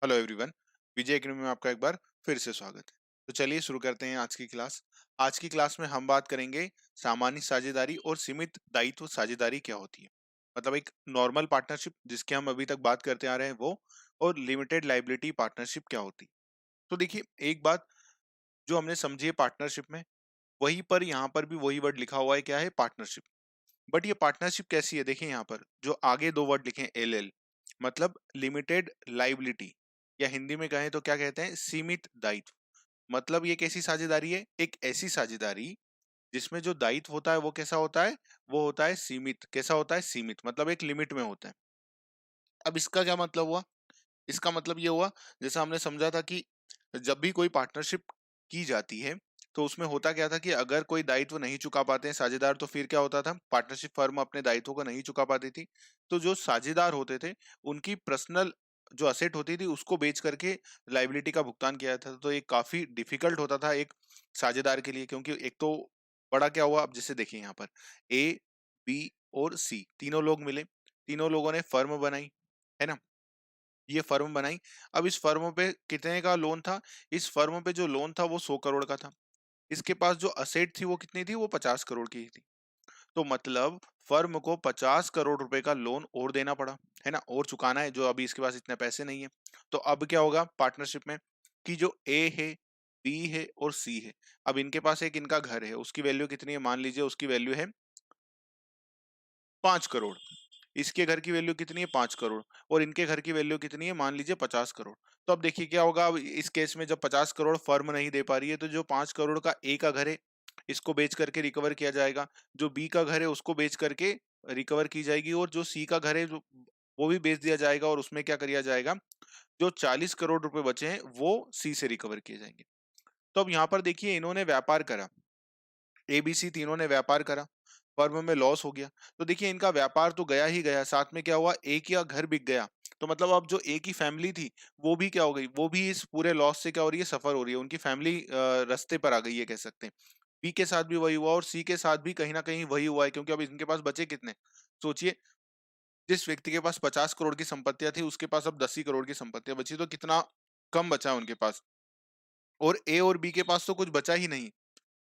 Hello everyone. विजय academy में आपका एक बार फिर से स्वागत है। तो चलिए शुरू करते हैं आज की क्लास। आज की क्लास में हम बात करेंगे सामान्य साझेदारी और सीमित दायित्व साझेदारी क्या होती है। मतलब एक नॉर्मल पार्टनरशिप जिसके हम अभी तक बात करते आ रहे हैं वो, और लिमिटेड लाइबिलिटी पार्टनरशिप क्या होती है। तो देखिए, एक बात जो हमने समझी है पार्टनरशिप में, वहीं पर यहाँ पर भी वही वर्ड लिखा हुआ है, क्या है, पार्टनरशिप। बट ये पार्टनरशिप कैसी है, देखिए यहाँ पर जो आगे दो वर्ड लिखे हैं एल एल, मतलब लिमिटेड लाइबिलिटी, या हिंदी में कहें तो क्या कहते हैं, सीमित दायित्व। मतलब ये कैसी साझेदारी है, एक ऐसी साझेदारी जिसमें जो दायित्व होता है वो कैसा होता है, वो होता है सीमित। कैसा होता है, सीमित, मतलब एक लिमिट में होता है। अब इसका क्या मतलब हुआ, इसका मतलब ये हुआ, जैसा हमने समझा था कि जब भी कोई पार्टनरशिप की जाती है तो उसमें होता क्या था कि अगर कोई दायित्व नहीं चुका पाते हैं साझेदार, तो फिर क्या होता था, पार्टनरशिप फर्म अपने दायित्वों को नहीं चुका पाती थी। तो जो साझेदार होते थे उनकी पर्सनल जो असेट होती थी उसको बेच करके लाइबिलिटी का भुगतान किया जाता था। तो ये काफी डिफिकल्ट होता था एक साझेदार के लिए, क्योंकि एक तो बड़ा क्या हुआ, अब जैसे देखिए यहाँ पर ए, बी और सी तीनों लोग मिले, तीनों लोगों ने फर्म बनाई, है ना। ये फर्म बनाई। अब इस फर्म पे कितने का लोन था, इस फर्म पे जो लोन था वो 100 करोड़ का था। इसके पास जो असेट थी वो कितनी थी, वो 50 करोड़ की थी। तो मतलब फर्म को 50 करोड़ रुपए का लोन और देना पड़ा, है ना, और चुकाना है, जो अभी इसके पास इतने पैसे नहीं है। तो अब क्या होगा पार्टनरशिप में, कि जो ए है, बी है और सी है, अब इनके पास एक इनका घर है, उसकी वैल्यू कितनी है, मान लीजिए उसकी वैल्यू है 5 करोड़। इसके घर की वैल्यू कितनी है, 5 करोड़। और इनके घर की वैल्यू कितनी है, मान लीजिए 50 करोड़। तो अब देखिए क्या होगा, अब इस केस में जब 50 करोड़ फर्म नहीं दे पा रही है, तो जो 5 करोड़ का ए का घर है इसको बेच करके रिकवर किया जाएगा, जो बी का घर है उसको बेच करके रिकवर की जाएगी, और जो सी का घर है वो भी बेच दिया जाएगा, और उसमें क्या किया जाएगा, जो 40 करोड़ रुपए बचे हैं वो सी से रिकवर किए जाएंगे। तो अब यहाँ पर देखिए, इन्होंने व्यापार करा, एबीसी तीनों ने व्यापार करा, फर्म में लॉस हो गया। तो देखिए इनका व्यापार तो गया ही गया, साथ में क्या हुआ, एक या घर बिक गया। तो मतलब अब जो एक ही फैमिली थी वो भी क्या हो गई, वो भी इस पूरे लॉस से क्या हो रही है, सफर हो रही है, उनकी फैमिली रास्ते पर आ गई है, कह सकते हैं। बी के साथ भी वही हुआ और सी के साथ भी कहीं ना कहीं वही हुआ है, क्योंकि अब इनके पास बचे कितने, सोचिए, जिस व्यक्ति के पास 50 करोड़ की संपत्तियां थी उसके पास अब 10 ही करोड़ की संपत्तियां बची, तो कितना कम बचा है उनके पास। और ए और बी के पास तो कुछ बचा ही नहीं।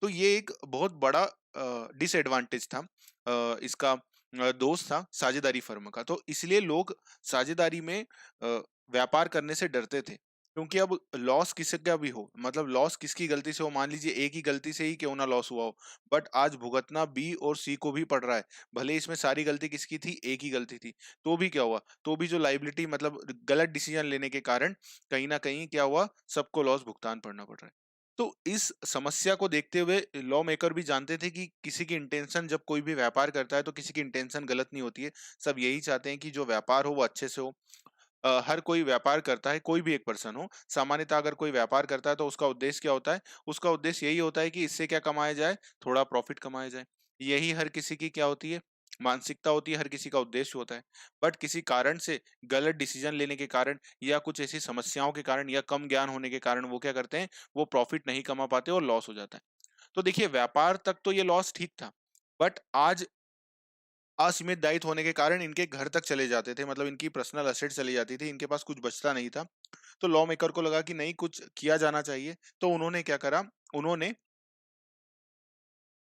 तो ये एक बहुत बड़ा डिसएडवांटेज था इसका, दोस्त था साझेदारी फर्म का। तो इसलिए लोग साझेदारी में व्यापार करने से डरते थे, क्योंकि अब लॉस किसका भी हो, मतलब लॉस किसकी गलती से हो, मान लीजिए ए की गलती से ही क्यों ना लॉस हुआ हो, बट आज भुगतना बी और सी को भी पड़ रहा है। भले इसमें सारी गलती किसकी थी, ए की गलती थी, तो भी क्या हुआ, तो भी जो लाइबिलिटी, मतलब गलत डिसीजन लेने के कारण कहीं ना कहीं क्या हुआ, सबको लॉस भुगतान पड़ना पड़ रहा है। तो इस समस्या को देखते हुए लॉ मेकर भी जानते थे कि किसी की इंटेंशन, जब कोई भी व्यापार करता है तो किसी की इंटेंशन गलत नहीं होती है। सब यही चाहते हैं कि जो व्यापार हो वो अच्छे से हो। हर कोई व्यापार करता है, कोई भी एक पर्सन हो, सामान्यतः अगर कोई व्यापार करता है तो उसका उद्देश्य क्या होता है, उसका उद्देश्य यही होता है कि इससे क्या कमाया जाए, थोड़ा प्रॉफिट कमाया जाए। यही हर किसी की क्या होती है, मानसिकता होती है, हर किसी का उद्देश्य होता है। बट किसी कारण से, गलत डिसीजन लेने के कारण या कुछ ऐसी समस्याओं के कारण या कम ज्ञान होने के कारण वो क्या करते हैं, वो प्रॉफिट नहीं कमा पाते और लॉस हो जाता है। तो देखिए व्यापार तक तो ये लॉस ठीक था, बट आज असीमित दायित्व होने के कारण इनके घर तक चले जाते थे, मतलब इनकी पर्सनल एसेट चली जाती थी, इनके पास कुछ बचता नहीं था। तो लॉ मेकर को लगा कि नहीं, कुछ किया जाना चाहिए। तो उन्होंने क्या करा, उन्होंने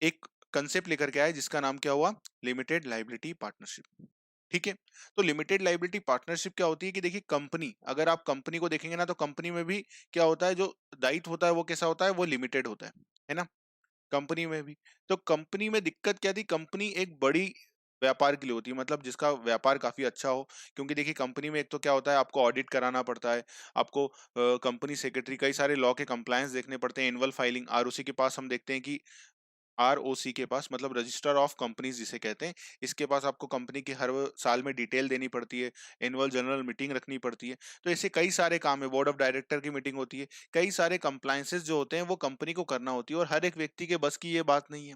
एक कंसेप्ट लेकर के आए जिसका नाम क्या हुआ, लिमिटेड लाइबिलिटी पार्टनरशिप। ठीक है। तो लिमिटेड लाइबिलिटी पार्टनरशिप क्या होती है, कि देखिए कंपनी, अगर आप कंपनी को देखेंगे ना, तो कंपनी में भी क्या होता है, जो दायित्व होता है वो कैसा होता है, वो लिमिटेड होता है ना। कंपनी में भी, तो कंपनी में दिक्कत क्या थी, कंपनी एक बड़ी व्यापार के लिए होती है, मतलब जिसका व्यापार काफी अच्छा हो। क्योंकि देखिए कंपनी में एक तो क्या होता है, आपको ऑडिट कराना पड़ता है, आपको कंपनी सेक्रेटरी, कई सारे लॉ के कंप्लायंस देखने पड़ते हैं, एनुअल फाइलिंग, आरओसी के पास हम देखते हैं कि आरओसी के पास, मतलब रजिस्टर ऑफ कंपनीज जिसे कहते हैं, इसके पास आपको कंपनी की हर साल में डिटेल देनी पड़ती है, एनुअल जनरल मीटिंग रखनी पड़ती है। तो ऐसे कई सारे काम है, बोर्ड ऑफ डायरेक्टर की मीटिंग होती है, कई सारे कंप्लायंसेस जो होते हैं वो कंपनी को करना होती है, और हर एक व्यक्ति के बस की ये बात नहीं है।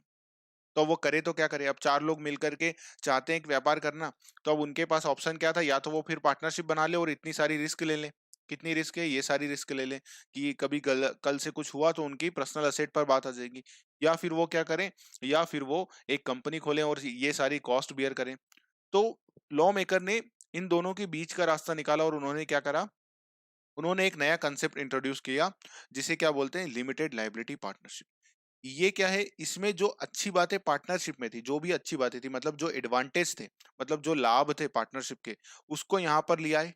तो वो करे तो क्या करे, अब चार लोग मिल करके चाहते हैं एक व्यापार करना, तो अब उनके पास ऑप्शन क्या था, या तो वो फिर पार्टनरशिप बना ले और इतनी सारी रिस्क ले ले। कितनी रिस्क है, ये सारी रिस्क ले ले, कि कभी कल से कुछ हुआ तो उनकी पर्सनल असेट पर बात आ जाएगी। या फिर वो क्या करें, या फिर वो एक कंपनी खोलें और ये सारी कॉस्ट बियर करें। तो लॉ मेकर ने इन दोनों के बीच का रास्ता निकाला और उन्होंने क्या करा, उन्होंने एक नया कंसेप्ट इंट्रोड्यूस किया जिसे क्या बोलते हैं, लिमिटेड लायबिलिटी पार्टनरशिप। ये क्या है, इसमें जो अच्छी बातें पार्टनरशिप में थी, जो भी अच्छी बातें थी, मतलब जो एडवांटेज थे, मतलब जो लाभ थे पार्टनरशिप के, उसको यहाँ पर लिया है।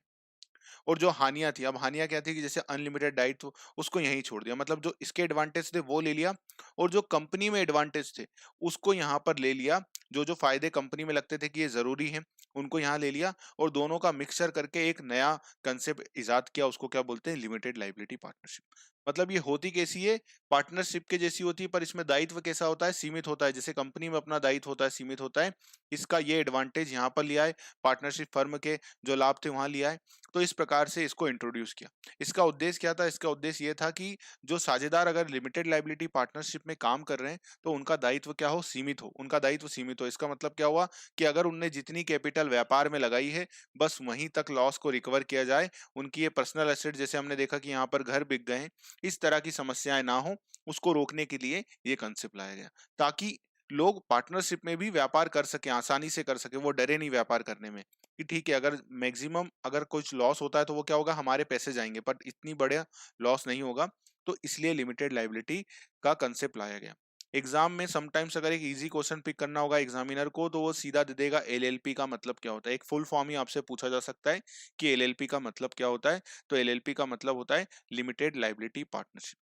और जो हानियाँ थी, अब हानियाँ क्या थी कि जैसे अनलिमिटेड दायित्व, उसको यहीं छोड़ दिया। मतलब जो इसके एडवांटेज थे वो ले लिया, और जो कंपनी में एडवांटेज थे उसको यहाँ पर ले लिया। जो जो फायदे कंपनी में लगते थे कि ये जरूरी है, उनको यहाँ ले लिया, और दोनों का मिक्सचर करके एक नया कंसेप्ट इजाद किया, उसको क्या बोलते हैं, लिमिटेड लायबिलिटी पार्टनरशिप। मतलब ये होती कैसी है, पार्टनरशिप के जैसी होती है, पर इसमें दायित्व कैसा होता है, सीमित होता है। जैसे कंपनी में अपना दायित्व होता है, सीमित होता है, इसका ये एडवांटेज यहाँ पर लिया है, पार्टनरशिप फर्म के जो लाभ थे वहां लिया है। तो इस प्रकार से इसको इंट्रोड्यूस किया। इसका उद्देश्य क्या था, इसका उद्देश्य ये था कि जो साझेदार अगर लिमिटेड लायबिलिटी पार्टनरशिप में काम कर रहे हैं, तो उनका दायित्व क्या हो, सीमित हो, उनका दायित्व सीमित हो। इसका मतलब क्या हुआ कि अगर उनने जितनी कैपिटल व्यापार में लगाई है, बस वहीं तक लॉस को रिकवर किया जाए। उनकी ये पर्सनल एसेट, जैसे हमने देखा कि यहाँ पर घर बिक गए हैं, इस तरह की समस्याएं ना हो, उसको रोकने के लिए ये कंसेप्ट लाया गया, ताकि लोग पार्टनरशिप में भी व्यापार कर सके, आसानी से कर सके, वो डरे नहीं व्यापार करने में कि ठीक है, अगर मैक्सिमम अगर कुछ लॉस होता है तो वो क्या होगा, हमारे पैसे जाएंगे, बट इतनी बड़ा लॉस नहीं होगा। तो इसलिए लिमिटेड लायबिलिटी का कंसेप्ट लाया गया। एग्जाम में समटाइम्स अगर एक इजी क्वेश्चन पिक करना होगा एग्जामिनर को, तो वो सीधा दे देगा एलएलपी का मतलब क्या होता है। एक फुल फॉर्म ही आपसे पूछा जा सकता है कि एलएलपी का मतलब क्या होता है। तो एलएलपी का मतलब होता है लिमिटेड लायबिलिटी पार्टनरशिप।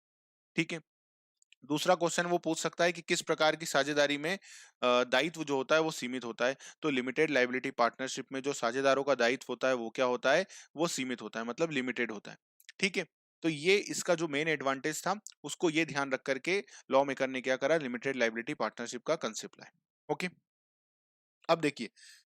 ठीक है। दूसरा क्वेश्चन वो पूछ सकता है कि किस प्रकार की साझेदारी में दायित्व जो होता है वो सीमित होता है। तो लिमिटेड लायबिलिटी पार्टनरशिप में जो साझेदारों का दायित्व होता है वो क्या होता है, वो सीमित होता है, मतलब लिमिटेड होता है। ठीक है। तो ये इसका जो मेन एडवांटेज था, उसको ये ध्यान रख करके लॉ मेकर ने क्या करा, लिमिटेड लायबिलिटी पार्टनरशिप का कंसेप्ट लाया। ओके। अब देखिए,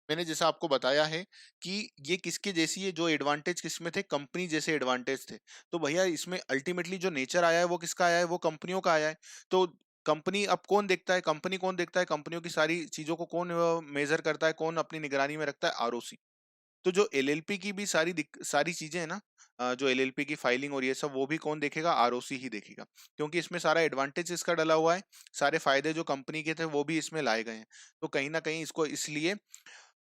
मैंने जैसा आपको बताया है कि ये किसके जैसी है, जो एडवांटेज किसमें थे, कंपनी जैसे एडवांटेज थे। तो भैया इसमें अल्टीमेटली जो नेचर आया है वो किसका आया है, वो कंपनियों का आया है। तो कंपनी अब कौन देखता है, कंपनी कौन देखता है, कंपनियों की सारी चीजों को कौन मेजर करता है, कौन अपनी निगरानी में रखता है, आरओसी। तो जो एलएलपी की भी सारी चीजें है ना, जो एलएलपी की फाइलिंग और ये सब, वो भी कौन देखेगा, आरओसी ही देखेगा। क्योंकि इसमें सारा एडवांटेज इसका डला हुआ है, सारे फायदे जो कंपनी के थे वो भी इसमें लाए गए हैं। तो कहीं ना कहीं इसको इसलिए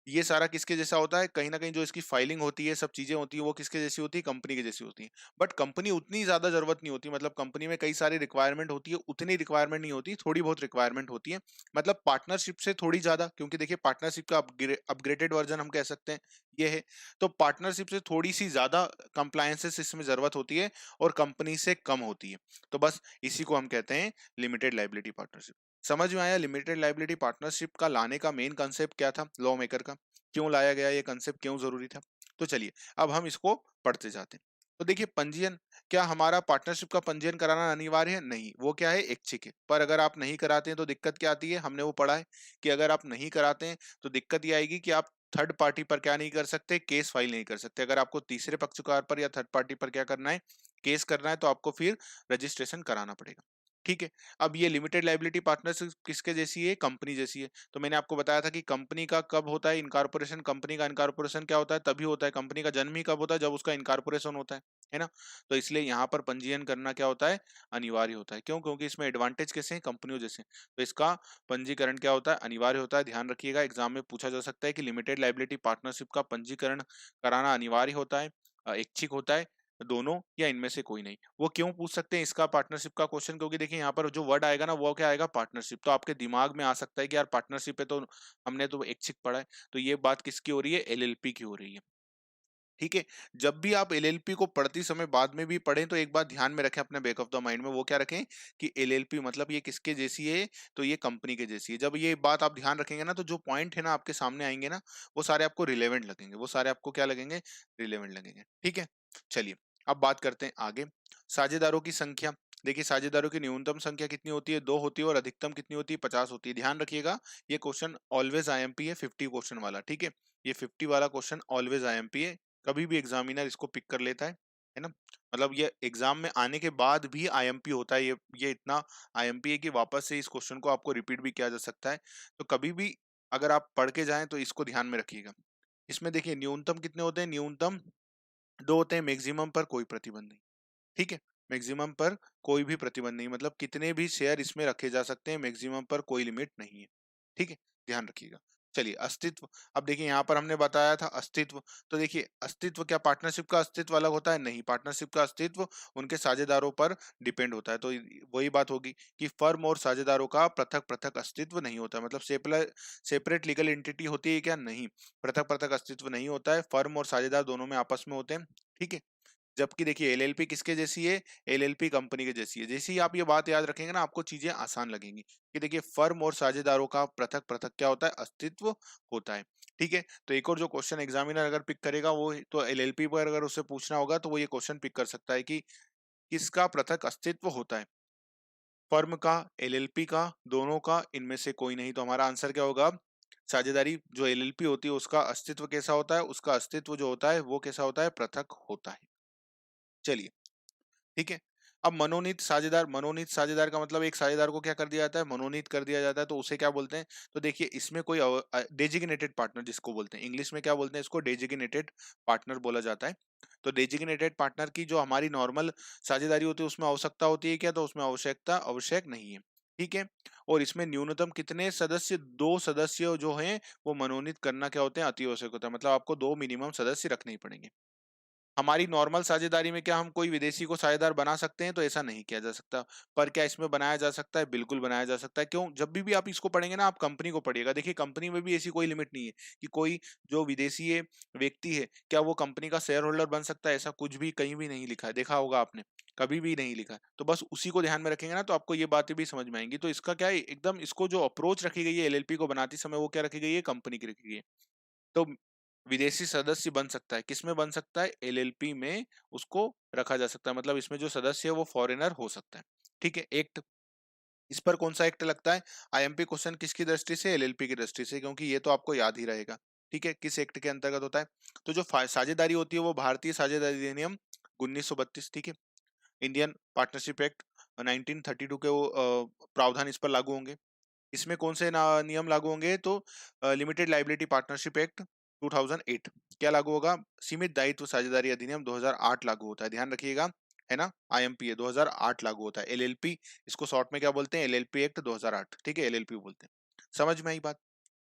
ये सारा किसके जैसा होता है, कहीं न कहीं जो इसकी फाइलिंग होती है, सब चीज़ें होती हैं, वो किसके जैसी होती है, कंपनी के जैसी होती हैं। बट कंपनी उतनी ज़्यादा ज़रूरत नहीं होती, मतलब कंपनी में कई सारी रिक्वायरमेंट होती है, उतनी रिक्वायरमेंट नहीं होती, थोड़ी बहुत रिक्वायरमेंट होती है। मतलब पार्टनरशिप से थोड़ी ज़्यादा, क्योंकि देखिए पार्टनरशिप का अपग्रेडेड वर्ज़न हम कह सकते हैं, ये है। तो पार्टनरशिप से थोड़ी-सी ज़्यादा कंप्लायंसेस इसमें ज़रूरत होती है, और कंपनी से कम होती है। तो बस इसी को हम कहते हैं लिमिटेड लायबिलिटी पार्टनरशिप। समझ में आया लिमिटेड लायबिलिटी पार्टनरशिप का लाने का मेन कांसेप्ट क्या था लॉ मेकर का? क्यों लाया गया, ये कंसेप्ट क्यों जरूरी था? तो चलिए अब हम इसको पढ़ते जाते हैं। तो देखिए पंजीयन, क्या हमारा पार्टनरशिप का पंजीयन कराना अनिवार्य है? नहीं, वो क्या है, ऐच्छिक है। पर अगर आप नहीं कराते हैं तो दिक्कत क्या आती है, हमने वो पढ़ा है कि अगर आप नहीं कराते हैं तो दिक्कत ये आएगी कि आप थर्ड पार्टी पर क्या नहीं कर सकते, केस फाइल नहीं कर सकते। अगर आपको तीसरे पक्षकार पर या थर्ड पार्टी पर क्या करना है, केस करना है, तो आपको फिर रजिस्ट्रेशन कराना पड़ेगा। ठीक है। अब ये लिमिटेड लायबिलिटी पार्टनरशिप किसके जैसी है, कंपनी जैसी है। तो मैंने आपको बताया था कि कंपनी का कब होता है इनकॉर्पोरेशन, कंपनी का इनकॉर्पोरेशन क्या होता है, तभी होता है, कंपनी का जन्म ही कब होता है, जब उसका इनकॉर्पोरेशन होता है ना। तो इसलिए यहाँ पर पंजीयन करना क्या होता है, अनिवार्य होता है। क्यों? क्योंकि इसमें एडवांटेज कैसे हैं, कंपनियों जैसे हैं। तो इसका पंजीकरण क्या होता है, अनिवार्य होता है। ध्यान रखिएगा, एग्जाम में पूछा जा सकता है कि लिमिटेड लायबिलिटी पार्टनरशिप का पंजीकरण कराना अनिवार्य होता है, ऐच्छिक होता है, दोनों, या इनमें से कोई नहीं। वो क्यों पूछ सकते हैं इसका पार्टनरशिप का क्वेश्चन, क्योंकि देखिए यहाँ पर जो वर्ड आएगा ना, वो क्या आएगा, पार्टनरशिप। तो आपके दिमाग में आ सकता है कि यार पार्टनरशिप है, तो हमने तो ऐच्छिक पढ़ा है। तो ये बात किसकी हो रही है, एलएलपी की हो रही है। ठीक है। जब भी आप एलएलपी को पढ़ते समय बाद में भी पढ़ें, तो एक बात ध्यान में रखें अपने बैक ऑफ द माइंड में, वो क्या रखें कि एलएलपी मतलब ये किसके जैसी है, तो ये कंपनी के जैसी है। जब ये बात आप ध्यान रखेंगे ना, तो जो पॉइंट है ना आपके सामने आएंगे ना, वो सारे आपको रिलेवेंट लगेंगे, वो सारे आपको क्या लगेंगे, रिलेवेंट लगेंगे। ठीक है। चलिए अब बात करते हैं आगे। साझेदारों की संख्या। देखिए साझेदारों की न्यूनतम संख्या कितनी होती है, 2 होती है, और अधिकतम कितनी होती है, 50 होती है। ध्यान रखिएगा, ये क्वेश्चन ऑलवेज आईएमपी है, 50 क्वेश्चन वाला। ठीक है। ये 50 वाला क्वेश्चन ऑलवेज आईएमपी है, कभी भी एग्जामिनर इसको पिक कर लेता है ना। मतलब ये एग्जाम में आने के बाद भी आईएमपी होता है, ये इतना आईएमपी है कि वापस से इस क्वेश्चन को आपको रिपीट भी किया जा सकता है। तो कभी भी अगर आप पढ़ के जाएं तो इसको ध्यान में रखिएगा। इसमें देखिए न्यूनतम कितने होते हैं, न्यूनतम 2 होते हैं, मैक्सिमम पर कोई प्रतिबंध नहीं। ठीक है। मैक्सिमम पर कोई भी प्रतिबंध नहीं, मतलब कितने भी शेयर इसमें रखे जा सकते हैं, मैक्सिमम पर कोई लिमिट नहीं है। ठीक है। ध्यान रखिएगा। चलिए अस्तित्व, अब देखिए यहाँ पर हमने बताया था अस्तित्व, तो देखिए अस्तित्व क्या पार्टनरशिप का अस्तित्व अलग होता है? नहीं, पार्टनरशिप का अस्तित्व उनके साझेदारों पर डिपेंड होता है। तो वही बात होगी कि फर्म और साझेदारों का पृथक पृथक अस्तित्व नहीं होता, मतलब सेपरेट लीगल एंटिटी होती है क्या? नहीं, पृथक पृथक अस्तित्व नहीं होता है, फर्म और साझेदार दोनों में आपस में होते हैं। ठीक है, जबकि देखिए एलएलपी किसके जैसी है? एलएलपी कंपनी के जैसी है। जैसे ही आप ये बात याद रखेंगे ना, आपको चीजें आसान लगेंगी कि देखिए फर्म और साझेदारों का पृथक पृथक क्या होता है? अस्तित्व होता है। ठीक है, तो एक और जो क्वेश्चन एग्जामिनर अगर पिक करेगा वो तो एलएलपी पर अगर उसे पूछना होगा तो वो ये क्वेश्चन पिक कर सकता है कि किसका पृथक अस्तित्व होता है? फर्म का, एलएलपी का, दोनों का, इनमें से कोई नहीं। तो हमारा आंसर क्या होगा? साझेदारी जो एलएलपी होती है उसका अस्तित्व कैसा होता है? उसका अस्तित्व जो होता है वो कैसा होता है? पृथक होता है। चलिए, ठीक है। अब मनोनीत साझेदार का मतलब एक साझेदार को क्या कर दिया जाता है? मनोनीत कर दिया जाता है, तो उसे क्या बोलते हैं? तो देखिए इसमें कोई डेजिग्नेटेड पार्टनर जिसको बोलते हैं, इंग्लिश में क्या बोलते हैं इसको? डेजिग्नेटेड पार्टनर बोला जाता है। तो डेजिग्नेटेड पार्टनर की जो हमारी नॉर्मल साझेदारी होती है उसमें आवश्यकता होती है क्या? तो उसमें आवश्यकता आवश्यक नहीं है। ठीक है, और इसमें न्यूनतम कितने सदस्य? 2 सदस्य जो हैं वो मनोनीत करना क्या होते हैं? अति आवश्यक होता है, मतलब आपको 2 मिनिमम सदस्य रखने ही पड़ेंगे। हमारी नॉर्मल साझेदारी में क्या हम कोई विदेशी को साझेदार बना सकते हैं? तो ऐसा नहीं किया जा सकता। पर क्या इसमें बनाया जा सकता है? बिल्कुल बनाया जा सकता है। क्यों? जब भी आप इसको पढ़ेंगे ना, आप कंपनी को पढ़िएगा। देखिए कंपनी में भी ऐसी कोई लिमिट नहीं है कि कोई जो विदेशी व्यक्ति है क्या वो कंपनी का शेयर होल्डर बन सकता है? ऐसा कुछ भी कहीं भी नहीं लिखा है, देखा होगा आपने, कभी भी नहीं लिखा है। तो बस उसी को ध्यान में रखेंगे ना, तो आपको ये बातें भी समझ में आएंगी। तो इसका क्या है, एकदम इसको जो अप्रोच रखी गई है एलएलपी को बनाते समय, वो क्या रखी गई है? कंपनी की रखी गई है। तो विदेशी सदस्य बन सकता है, किसमें बन सकता है? एलएलपी में उसको रखा जा सकता है, मतलब इसमें जो सदस्य है वो फॉरेनर हो सकता है। ठीक है, एक्ट, इस पर कौन सा एक्ट लगता है? आईएमपी क्वेश्चन किसकी दृष्टि से? एलएलपी की दृष्टि से, क्योंकि ये तो आपको याद ही रहेगा। ठीक है, किस एक्ट के अंतर्गत होता है? तो जो साझेदारी होती है वो भारतीय साझेदारी अधिनियम 1932, ठीक है, इंडियन पार्टनरशिप एक्ट 1932 के वो प्रावधान इस पर लागू होंगे। इसमें कौन से नियम लागू होंगे? तो लिमिटेड लाइबिलिटी पार्टनरशिप एक्ट 2008 क्या लागू होगा? सीमित दायित्व साझेदारी अधिनियम 2008 लागू होता है, ध्यान रखिएगा, है ना। आईएमपी है 2008 लागू होता है। एलएलपी, इसको शॉर्ट में क्या बोलते हैं? एलएलपी एक्ट 2008, ठीक है, एलएलपी बोलते हैं। समझ में आई बात?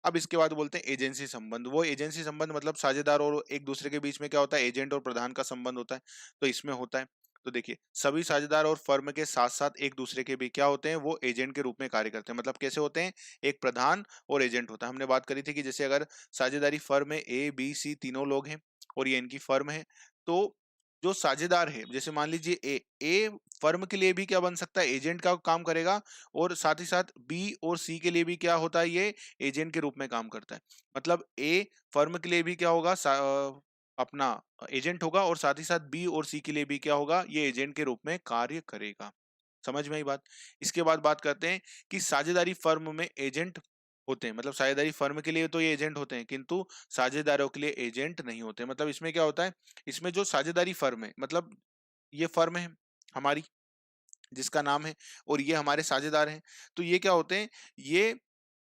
अब इसके बाद बोलते हैं एजेंसी संबंध। वो एजेंसी संबंध मतलब साझेदार और एक दूसरे के बीच में क्या होता है? एजेंट और प्रधान का संबंध होता है, तो इसमें होता है। तो देखिए सभी साझेदार और फर्म के साथ साथ एक दूसरे के भी क्या होते हैं? वो एजेंट के रूप में कार्य करते हैं। मतलब कैसे होते हैं? एक प्रधान और एजेंट होता है। हमने बात करी थी कि जैसे अगर साझेदारी फर्म में ए बी सी तीनों लोग हैं और ये इनकी फर्म है, तो जो साझेदार है, जैसे मान लीजिए ए फर्म के लिए भी क्या बन सकता है? एजेंट का काम करेगा, और साथ ही साथ बी और सी के लिए भी क्या होता है? ये एजेंट के रूप में काम करता है। मतलब ए फर्म के लिए भी क्या होगा? अपना एजेंट होगा, और साथ ही साथ बी और सी के लिए भी क्या होगा? ये एजेंट के रूप में कार्य करेगा। समझ में आई बात? इसके बाद बात करते हैं कि साझेदारी फर्म में एजेंट होते हैं, मतलब साझेदारी फर्म के लिए तो ये एजेंट होते हैं, किंतु साझेदारों के लिए एजेंट नहीं होते। मतलब इसमें क्या होता है? इसमें जो साझेदारी फर्म है, मतलब ये फर्म है हमारी जिसका नाम है, और ये हमारे साझेदार हैं, तो ये क्या होते हैं? ये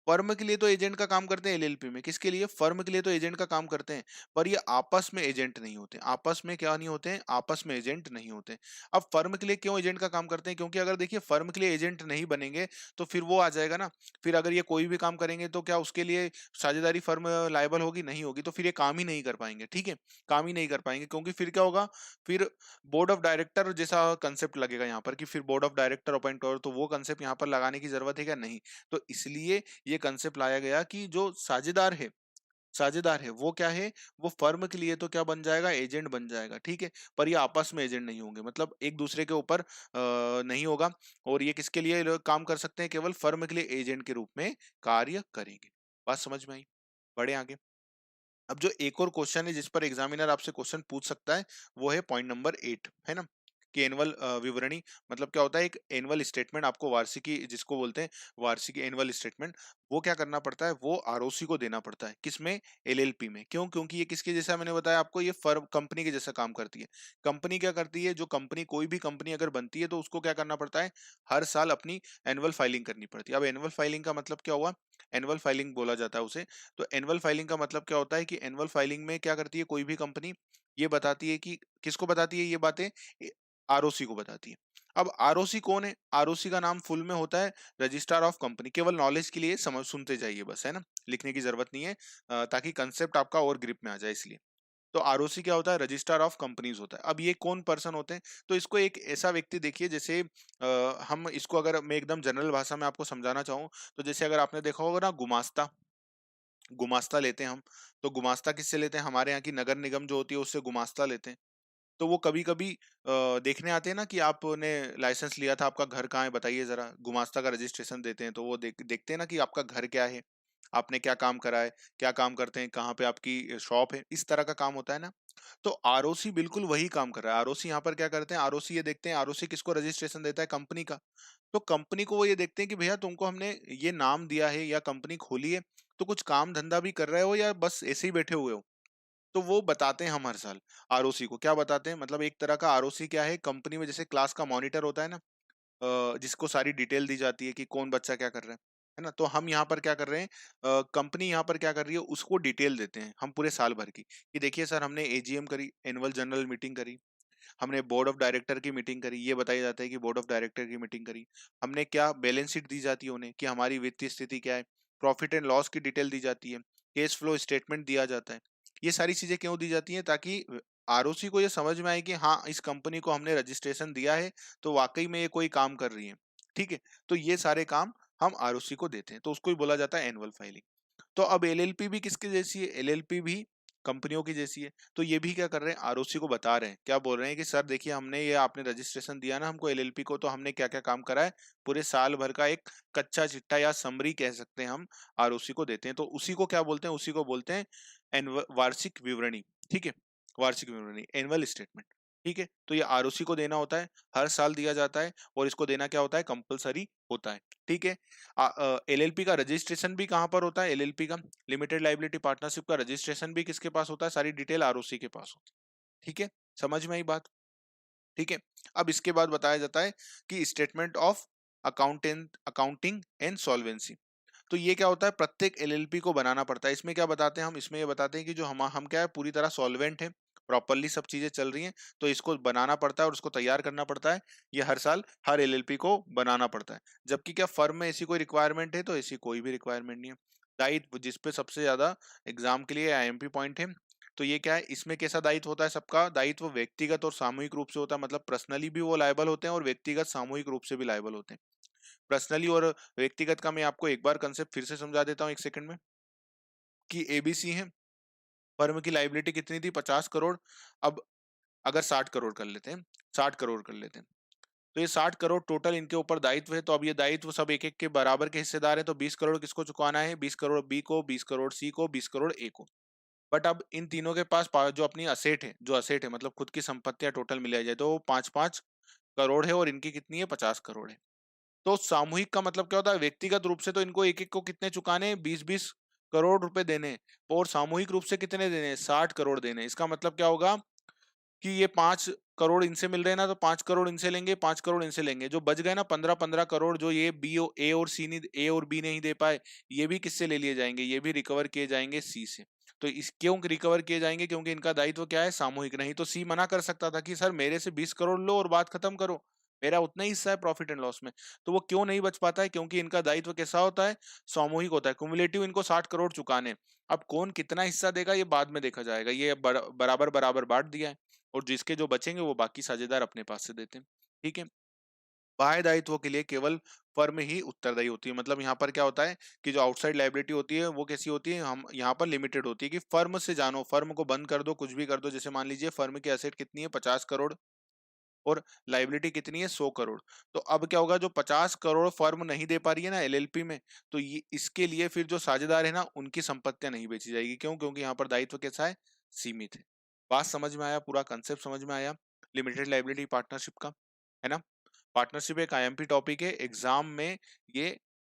फर्म के लिए तो एजेंट का काम करते हैं एलएलपी में, किसके लिए? फर्म के लिए तो एजेंट का काम करते हैं, पर ये आपस में एजेंट नहीं होते। आपस में क्या नहीं होते हैं? आपस में एजेंट नहीं होते। अब फर्म के लिए क्यों एजेंट का काम करते हैं? क्योंकि अगर देखिए फर्म के लिए एजेंट नहीं बनेंगे तो फिर वो आ जाएगा ना, फिर अगर ये कोई भी काम करेंगे तो क्या उसके लिए साझेदारी फर्म लायबल होगी? नहीं होगी, तो फिर ये काम ही नहीं कर पाएंगे। ठीक है, काम ही नहीं कर पाएंगे, क्योंकि फिर क्या होगा? फिर बोर्ड ऑफ डायरेक्टर जैसा कंसेप्ट लगेगा यहाँ पर कि फिर बोर्ड ऑफ डायरेक्टर अपॉइंट करो, तो वो कंसेप्ट यहाँ पर लगाने की जरूरत है क्या? नहीं। तो इसलिए ये कंसेप्ट लाया गया कि जो साझेदार है वो क्या है? वो फर्म के लिए तो क्या बन जाएगा? एजेंट बन जाएगा। ठीक है, पर ये आपस में एजेंट नहीं होंगे, मतलब एक दूसरे के ऊपर नहीं होगा। और ये किसके लिए लोग काम कर सकते हैं? केवल फर्म के लिए एजेंट के रूप में कार्य करेंगे। बात समझ में आई? बढ़े आगे। अब जो एक और क्वेश्चन है जिस पर एग्जामिनर आपसे क्वेश्चन पूछ सकता है, वो है पॉइंट नंबर 8, है ना, कि एनुअल विवरणी मतलब क्या होता है? एक एनुअल स्टेटमेंट आपको वार्षिकी जिसको बोलते हैं, वार्षिकी एनुअल स्टेटमेंट, वो क्या करना पड़ता है? वो आरओसी को देना पड़ता है। किसमें? एलएलपी में। क्यों? क्योंकि ये किसके जैसा, मैंने बताया आपको, ये फर्म कंपनी के जैसा काम करती है। कंपनी क्या करती है? जो कंपनी, कोई भी कंपनी अगर बनती है तो उसको क्या करना पड़ता है? हर साल अपनी एनुअल फाइलिंग करनी पड़ती है। अब एनुअल फाइलिंग का मतलब क्या हुआ? एनुअल फाइलिंग बोला जाता है उसे। तो एनुअल फाइलिंग का मतलब क्या होता है कि एनुअल फाइलिंग में क्या करती है कोई भी कंपनी? ये बताती है कि किसको बताती है ये बातें? आरओसी को बताती है। अब आरओसी कौन है? आरओसी का नाम फुल में होता है रजिस्ट्रार ऑफ कंपनी। केवल नॉलेज के लिए समझ सुनते जाइए बस, है ना, लिखने की जरूरत नहीं है, ताकि कंसेप्ट आपका और ग्रिप में आ जाए इसलिए। तो आरओसी क्या होता है? रजिस्ट्रार ऑफ कंपनीज होता है। अब ये कौन पर्सन होते हैं? तो इसको एक ऐसा व्यक्ति देखिए, जैसे हम इसको अगर मैं एकदम जनरल भाषा में आपको समझाना चाहूँ, तो जैसे अगर आपने देखा होगा ना, गुमास्ता, गुमास्ता लेते हैं हम। तो गुमास्ता किससे लेते हैं? हमारे यहाँ की नगर निगम जो होती है उससे गुमास्ता लेते हैं। तो वो कभी कभी देखने आते हैं ना कि आपने लाइसेंस लिया था, आपका घर कहाँ है बताइए जरा, गुमास्ता का रजिस्ट्रेशन देते हैं, तो वो देखते हैं ना कि आपका घर क्या है, आपने क्या काम करा है, क्या काम करते हैं, कहाँ पे आपकी शॉप है, इस तरह का काम होता है ना। तो आरओसी बिल्कुल वही काम कर रहा है। आरओसी यहाँ पर क्या करते हैं? आरओसी ये देखते हैं, आरओसी किसको रजिस्ट्रेशन देता है? कंपनी का। तो कंपनी को वो ये देखते हैं कि भैया तुमको हमने ये नाम दिया है या कंपनी खोली है, तो कुछ काम धंधा भी कर रहे हो या बस ऐसे ही बैठे हुए हो? तो वो बताते हैं हम हर साल। आरओसी को क्या बताते हैं? मतलब एक तरह का आरओसी क्या है, कंपनी में जैसे क्लास का मॉनिटर होता है ना, जिसको सारी डिटेल दी जाती है कि कौन बच्चा क्या कर रहा है ना? तो हम यहाँ पर क्या कर रहे हैं, कंपनी यहाँ पर क्या कर रही है, उसको डिटेल देते हैं हम पूरे साल भर की, कि देखिए सर हमने एजीएम करी, एनुअल जनरल मीटिंग करी, हमने बोर्ड ऑफ डायरेक्टर की मीटिंग करी, ये बताया जाता है कि बोर्ड ऑफ डायरेक्टर की मीटिंग करी, हमने क्या बैलेंस शीट दी जाती है उन्हें कि हमारी वित्तीय स्थिति क्या है, प्रॉफिट एंड लॉस की डिटेल दी जाती है, कैश फ्लो स्टेटमेंट दिया जाता है। ये सारी चीजें क्यों दी जाती हैं? ताकि आरओसी को ये समझ में आए कि हाँ इस कंपनी को हमने रजिस्ट्रेशन दिया है, तो वाकई में ये कोई काम कर रही है। ठीक है, तो ये सारे काम हम आरओसी को देते हैं, तो उसको ही बोला जाता है एनुअल फाइलिंग। तो अब एलएलपी भी किसकी जैसी है? एलएलपी भी कंपनियों की जैसी है। तो ये भी क्या कर रहे हैं? आरओसी को बता रहे हैं, क्या बोल रहे हैं कि सर देखिए हमने ये आपने रजिस्ट्रेशन दिया ना हमको एलएलपी को, तो हमने क्या क्या काम करा है, पूरे साल भर का एक कच्चा चिट्ठा या समरी कह सकते हैं हम, आरओसी को देते हैं। तो उसी को क्या बोलते हैं? उसी को बोलते हैं वार्षिक विवरणी। ठीक है, वार्षिक विवरणी, एनुअल स्टेटमेंट। ठीक है, तो ये आरओसी को देना होता है, हर साल दिया जाता है, और इसको देना क्या होता है? कंपलसरी होता है। ठीक है, एलएलपी का रजिस्ट्रेशन भी कहाँ पर होता है? एलएलपी का, लिमिटेड लाइबिलिटी पार्टनरशिप का रजिस्ट्रेशन भी किसके पास होता है? सारी डिटेल आरओसी के पास होती है। ठीक है, समझ में आई बात? ठीक है, अब इसके बाद बताया जाता है कि statement of accounting and solvency. तो ये क्या होता है? प्रत्येक एलएलपी को बनाना पड़ता है। इसमें क्या बताते हैं हम? इसमें ये बताते हैं कि जो हम क्या है, पूरी तरह सॉल्वेंट है, प्रॉपरली सब चीजें चल रही हैं, तो इसको बनाना पड़ता है और उसको तैयार करना पड़ता है। ये हर साल हर एलएलपी को बनाना पड़ता है। जबकि क्या फर्म में ऐसी कोई रिक्वायरमेंट है? तो ऐसी कोई भी रिक्वायरमेंट नहीं है। दायित्व जिसपे सबसे ज्यादा एग्जाम के लिए आईएमपी पॉइंट है, तो ये क्या है, इसमें कैसा दायित्व होता है? सबका दायित्व व्यक्तिगत और सामूहिक रूप से होता है, मतलब पर्सनली भी वो लायबल होते हैं और व्यक्तिगत सामूहिक रूप से भी लायबल होते हैं। पर्सनली और व्यक्तिगत का मैं आपको एक बार कंसेप्ट फिर से समझा देता हूँ एक सेकंड में, कि एबीसी है, फर्म की लाइबिलिटी कितनी थी? 50 करोड़। अब अगर 60 करोड़ कर लेते हैं, 60 करोड़ कर लेते हैं, तो ये 60 करोड़ टोटल इनके ऊपर दायित्व है। तो अब ये दायित्व सब एक एक के बराबर के हिस्सेदार है, तो 20 करोड़ किसको चुकाना है? 20 करोड़ बी को, 20 करोड़ सी को, 20 करोड़ ए को। बट अब इन तीनों के पास जो अपनी असेट है, जो असेट है मतलब खुद की संपत्तियां टोटल मिलाई जाए, तो वो 5-5 करोड़ है, और इनकी कितनी है? 50 करोड़ है। तो सामूहिक का मतलब क्या होता है? व्यक्तिगत रूप से तो इनको एक एक को कितने चुकाने हैं? 20-20 करोड़ रुपए देने हैं। और सामूहिक रूप से कितने देने हैं? 60 करोड़ देने हैं। इसका मतलब क्या होगा कि ये 5 करोड़ इनसे मिल रहे हैं ना, तो 5 करोड़ इनसे लेंगे, 5 करोड़ इनसे लेंगे, जो बच गए ना 15-15 करोड़, जो ये ए और सी नहीं, ए और बी नहीं दे पाए, ये भी किससे ले लिए जाएंगे? ये भी रिकवर किए जाएंगे सी से। तो इस क्यों रिकवर किए जाएंगे? क्योंकि इनका दायित्व क्या है? सामूहिक। नहीं तो सी मना कर सकता था कि सर मेरे से 20 करोड़ लो और बात खत्म करो, मेरा उतना ही हिस्सा है प्रॉफिट एंड लॉस में। तो वो क्यों नहीं बच पाता है? क्योंकि इनका दायित्व कैसा होता है? सामूहिक होता है। क्युमुलेटिव इनको 60 करोड़ चुकाने। अब कौन कितना हिस्सा देगा ये बाद में देखा जाएगा, ये बराबर बराबर बांट दिया है, और जिसके जो बचेंगे वो बाकी साझेदार अपने पास से देते हैं। ठीक है, बाह्य दायित्वों के लिए केवल फर्म ही उत्तरदायी होती है। मतलब यहाँ पर क्या होता है कि जो आउटसाइड लाइबिलिटी होती है वो कैसी होती है? हम यहाँ पर लिमिटेड होती है, कि फर्म से जानो, फर्म को बंद कर दो, कुछ भी कर दो। जैसे मान लीजिए फर्म की एसेट कितनी है? 50 करोड़, और लाइबिलिटी कितनी है? 100 करोड़। तो अब क्या होगा? जो 50 करोड़ फर्म नहीं दे पा रही है ना एलएलपी में, तो ये इसके लिए फिर जो साझेदार है ना उनकी संपत्तियां नहीं बेची जाएगी। क्यों? क्योंकि यहाँ पर दायित्व कैसा है? सीमित है। बात समझ में आया? पूरा कंसेप्ट समझ में आया लिमिटेड लाइबिलिटी पार्टनरशिप का, है ना? पार्टनरशिप एक आईएमपी टॉपिक है, एग्जाम में ये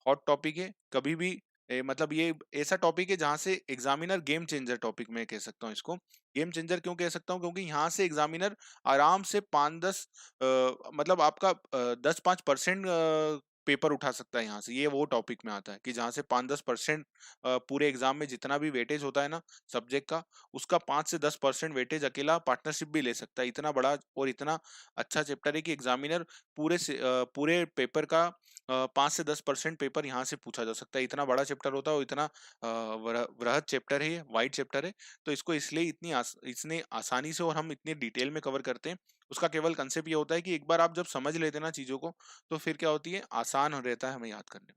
हॉट टॉपिक है। कभी भी मतलब ये ऐसा टॉपिक है जहां से एग्जामिनर गेम चेंजर टॉपिक में कह सकता हूँ इसको। गेम चेंजर क्यों कह सकता हूँ? क्योंकि यहाँ से एग्जामिनर आराम से 5-10 मतलब आपका 10-5% पेपर उठा सकता है यहाँ से, ये वो टॉपिक में आता है कि जहाँ से 5-10% पूरे एग्जाम में जितना भी वेटेज होता है ना सब्जेक्ट का, उसका 5 से 10% वेटेज अकेला पार्टनरशिप भी ले सकता है। इतना बड़ा और इतना अच्छा चैप्टर है कि एग्जामिनर पूरे पेपर का 5 से 10% पेपर यहाँ से पूछा जा सकता है। इतना बड़ा चैप्टर होता है और इतना वृहद चैप्टर है, ये वाइड चैप्टर है। तो इसको इसलिए इतनी आसानी से और हम इतनी डिटेल में कवर करते हैं। उसका केवल कंसेप्ट ये होता है कि एक बार आप जब समझ लेते हैं ना चीजों को, तो फिर क्या होती है, आसान हो रहता है हमें याद करने में।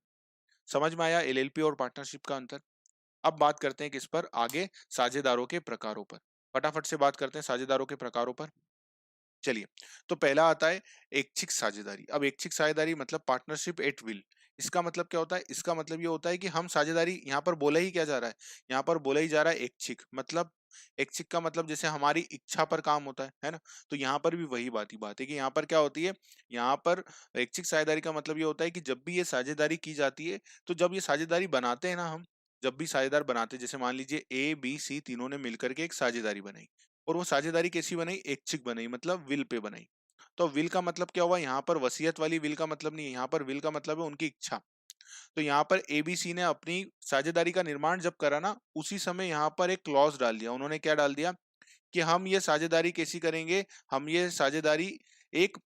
समझ में आया एलएलपी और पार्टनरशिप का अंतर। अब बात करते हैं किस पर, आगे साझेदारों के प्रकारों पर। फटाफट से बात करते हैं साझेदारों के प्रकारों पर। चलिए, तो पहला आता है ऐच्छिक साझेदारी। अब ऐच्छिक साझेदारी मतलब पार्टनरशिप एट विल। इसका मतलब क्या होता है, इसका मतलब ये होता है कि हम साझेदारी, यहाँ पर बोला ही क्या जा रहा है, यहाँ पर बोला ही जा रहा है ऐच्छिक। मतलब ऐच्छिक का मतलब जैसे हमारी इच्छा पर काम होता है ना। तो यहाँ पर भी वही बात है कि यहाँ पर क्या होती है, यहाँ पर ऐच्छिक साझेदारी का मतलब ये होता है कि जब भी ये साझेदारी की जाती है, तो जब ये साझेदारी बनाते हैं ना हम, जब भी साझेदार बनाते हैं, जैसे मान लीजिए ए बी सी तीनों ने मिलकर के एक साझेदारी बनाई, और वो साझेदारी कैसी बनाई, ऐच्छिक बनाई, मतलब विल पे बनाई। तो विल का मतलब क्या हुआ, यहाँ पर वसीयत वाली विल का मतलब नहीं है, यहाँ पर विल का मतलब है उनकी इच्छा। तो यहाँ पर एबीसी ने अपनी साझेदारी का निर्माण जब करा ना, उसी समय यहाँ पर एक क्लॉज डाल दिया। उन्होंने क्या डाल दिया कि हम ये साझेदारी कैसी करेंगे, हम ये साझेदारी एक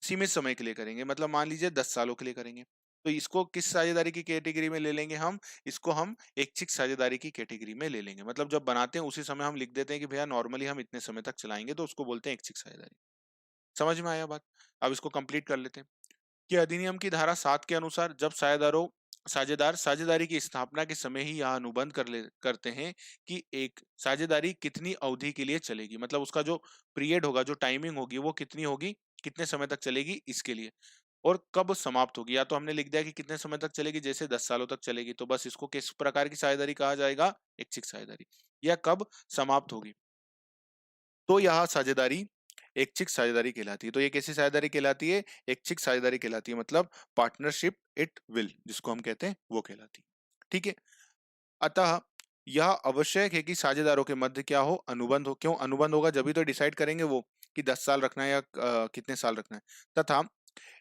सीमित समय के लिए करेंगे, मतलब मान लीजिए 10 सालों के लिए करेंगे। तो इसको किस साझेदारी की कैटेगरी में ले लेंगे हम, इसको हम ऐच्छिक साझेदारी की कैटेगरी में ले लेंगे। मतलब जब बनाते हैं उसी समय हम लिख देते हैं कि भैया नॉर्मली हम इतने समय तक चलाएंगे, तो उसको बोलते हैं ऐच्छिक साझेदारी। समझ में आया बात। अब इसको कंप्लीट कर लेते हैं कि अधिनियम की धारा 7 के अनुसार जब साझेदार साझेदारी की स्थापना के समय ही यह अनुबंध करते हैं कि एक साझेदारी कितनी अवधि के लिए चलेगी, मतलब उसका जो पीरियड होगा, जो टाइमिंग होगी, वो कितनी होगी, कितने समय तक चलेगी इसके लिए, और कब समाप्त होगी। या तो हमने लिख दिया कि कितने समय तक चलेगी, जैसे 10 सालों तक चलेगी, तो बस इसको किस प्रकार की साझेदारी कहा जाएगा, ऐच्छिक साझेदारी। या कब समाप्त होगी, तो यह साझेदारी ऐच्छिक साझेदारी कहलाती है। तो ये कैसी साझेदारी कहलाती है, ऐच्छिक साझेदारी कहलाती है, मतलब पार्टनरशिप एट विल जिसको हम कहते हैं वो कहलाती है। ठीक है। अतः यह आवश्यक है कि साझेदारों के मध्य क्या हो, अनुबंध हो। क्यों अनुबंध होगा, जब भी तो डिसाइड करेंगे वो कि 10 साल रखना है या कितने साल रखना है। तथा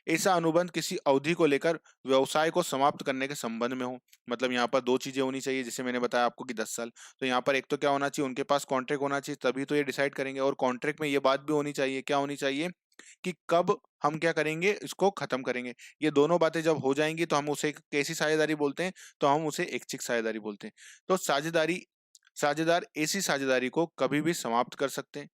ऐसा अनुबंध किसी अवधि को लेकर व्यवसाय को समाप्त करने के संबंध में हो। मतलब यहाँ पर दो चीजें होनी चाहिए, जैसे मैंने बताया आपको कि 10 साल। तो यहाँ पर एक तो क्या होना चाहिए, उनके पास कॉन्ट्रैक्ट होना चाहिए, तभी तो ये डिसाइड करेंगे। और कॉन्ट्रैक्ट में ये बात भी होनी चाहिए, क्या होनी चाहिए, कि कब हम क्या करेंगे, इसको खत्म करेंगे। ये दोनों बातें जब हो जाएंगी तो हम उसे कैसी साझेदारी बोलते हैं, तो हम उसे ऐच्छिक साझेदारी बोलते हैं। तो साझेदार ऐसी साझेदारी को कभी भी समाप्त कर सकते हैं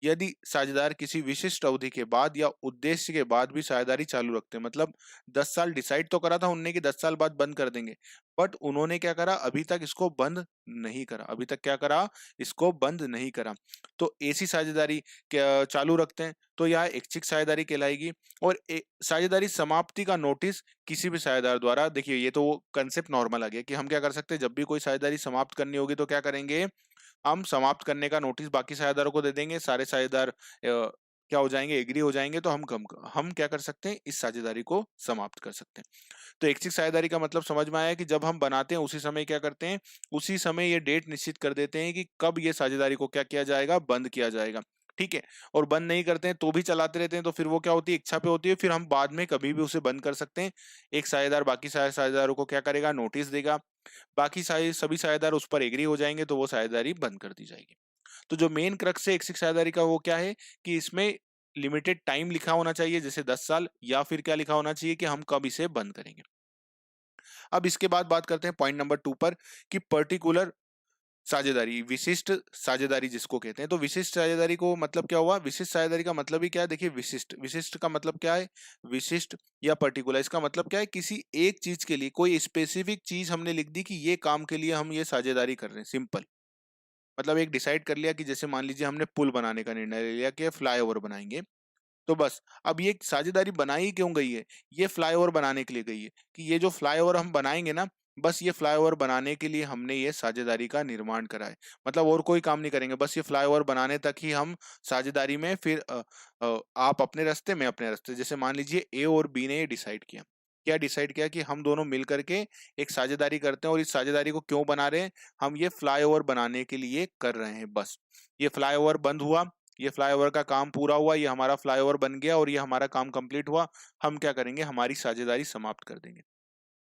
यदि साझेदार किसी विशिष्ट अवधि के बाद या उद्देश्य के बाद भी साझेदारी चालू रखते हैं। मतलब 10 साल डिसाइड तो करा था उनने कि 10 साल बाद बंद कर देंगे, बट उन्होंने क्या करा, अभी तक इसको बंद नहीं करा, अभी तक क्या करा, इसको बंद नहीं करा। तो ऐसी साझेदारी चालू रखते हैं, तो यह ऐच्छिक साझेदारी कहलाएगी। और साझेदारी समाप्ति का नोटिस किसी भी साझेदार द्वारा, देखिए ये तो कंसेप्ट नॉर्मल आ गया कि हम क्या कर सकते हैं, जब भी कोई साझेदारी समाप्त करनी होगी तो क्या करेंगे, हम समाप्त करने का नोटिस बाकी साझेदारों को दे देंगे। सारे साझेदार क्या हो जाएंगे, एग्री हो जाएंगे, तो हम क्या कर सकते हैं, इस साझेदारी को समाप्त कर सकते हैं। तो ऐच्छिक साझेदारी का मतलब समझ में आया कि जब हम बनाते हैं उसी समय क्या करते हैं, उसी समय ये डेट निश्चित कर देते हैं कि कब ये साझेदारी को क्या किया जाएगा, बंद किया जाएगा। ठीक है। और बंद नहीं करते हैं तो भी चलाते रहते हैं, तो फिर वो क्या होती है, इच्छा पे होती है, फिर हम बाद में कभी भी उसे बंद कर सकते हैं। एक साझेदार बाकी सारे साझेदारों को क्या करेगा, नोटिस देगा, बाकी सारे सभी साझेदार उस पर एग्री हो जाएंगे, तो वो साझेदारी बंद कर दी जाएगी। तो जो मेन क्रक्स है ऐच्छिक साझेदारी का वो क्या है, कि इसमें लिमिटेड टाइम लिखा होना चाहिए, जैसे 10 साल, या फिर क्या लिखा होना चाहिए कि हम कब इसे बंद करेंगे। अब इसके बाद बात करते हैं पॉइंट नंबर 2 पर, कि पर्टिकुलर साझेदारी, विशिष्ट साझेदारी जिसको कहते हैं। तो विशिष्ट साझेदारी को मतलब क्या हुआ, विशिष्ट साझेदारी का मतलब ही क्या है, देखिए विशिष्ट, विशिष्ट का मतलब क्या है, विशिष्ट या पर्टिकुलर, इसका मतलब क्या है, किसी एक चीज के लिए कोई स्पेसिफिक चीज हमने लिख दी कि ये काम के लिए हम ये साझेदारी कर रहे हैं, सिंपल। मतलब एक डिसाइड कर लिया कि जैसे मान लीजिए हमने पुल बनाने का निर्णय ले लिया कि फ्लाईओवर बनाएंगे, तो बस अब ये साझेदारी बनाई क्यों गई है, ये फ्लाईओवर बनाने के लिए गई है, कि ये जो फ्लाईओवर हम बनाएंगे ना, बस ये फ्लाईओवर बनाने के लिए हमने ये साझेदारी का निर्माण करा है। मतलब और कोई काम नहीं करेंगे, बस ये फ्लाईओवर बनाने तक ही हम साझेदारी में, फिर आप अपने रास्ते, मैं अपने रास्ते। जैसे मान लीजिए ए और बी ने ये डिसाइड किया, क्या डिसाइड किया, कि हम दोनों मिल करके एक साझेदारी करते हैं, और इस साझेदारी को क्यों बना रहे हैं, हम ये फ्लाईओवर बनाने के लिए कर रहे हैं। बस ये फ्लाईओवर बंद हुआ, ये फ्लाईओवर का काम पूरा हुआ, ये हमारा फ्लाईओवर बन गया और ये हमारा काम कंप्लीट हुआ, हम क्या करेंगे, हमारी साझेदारी समाप्त कर देंगे।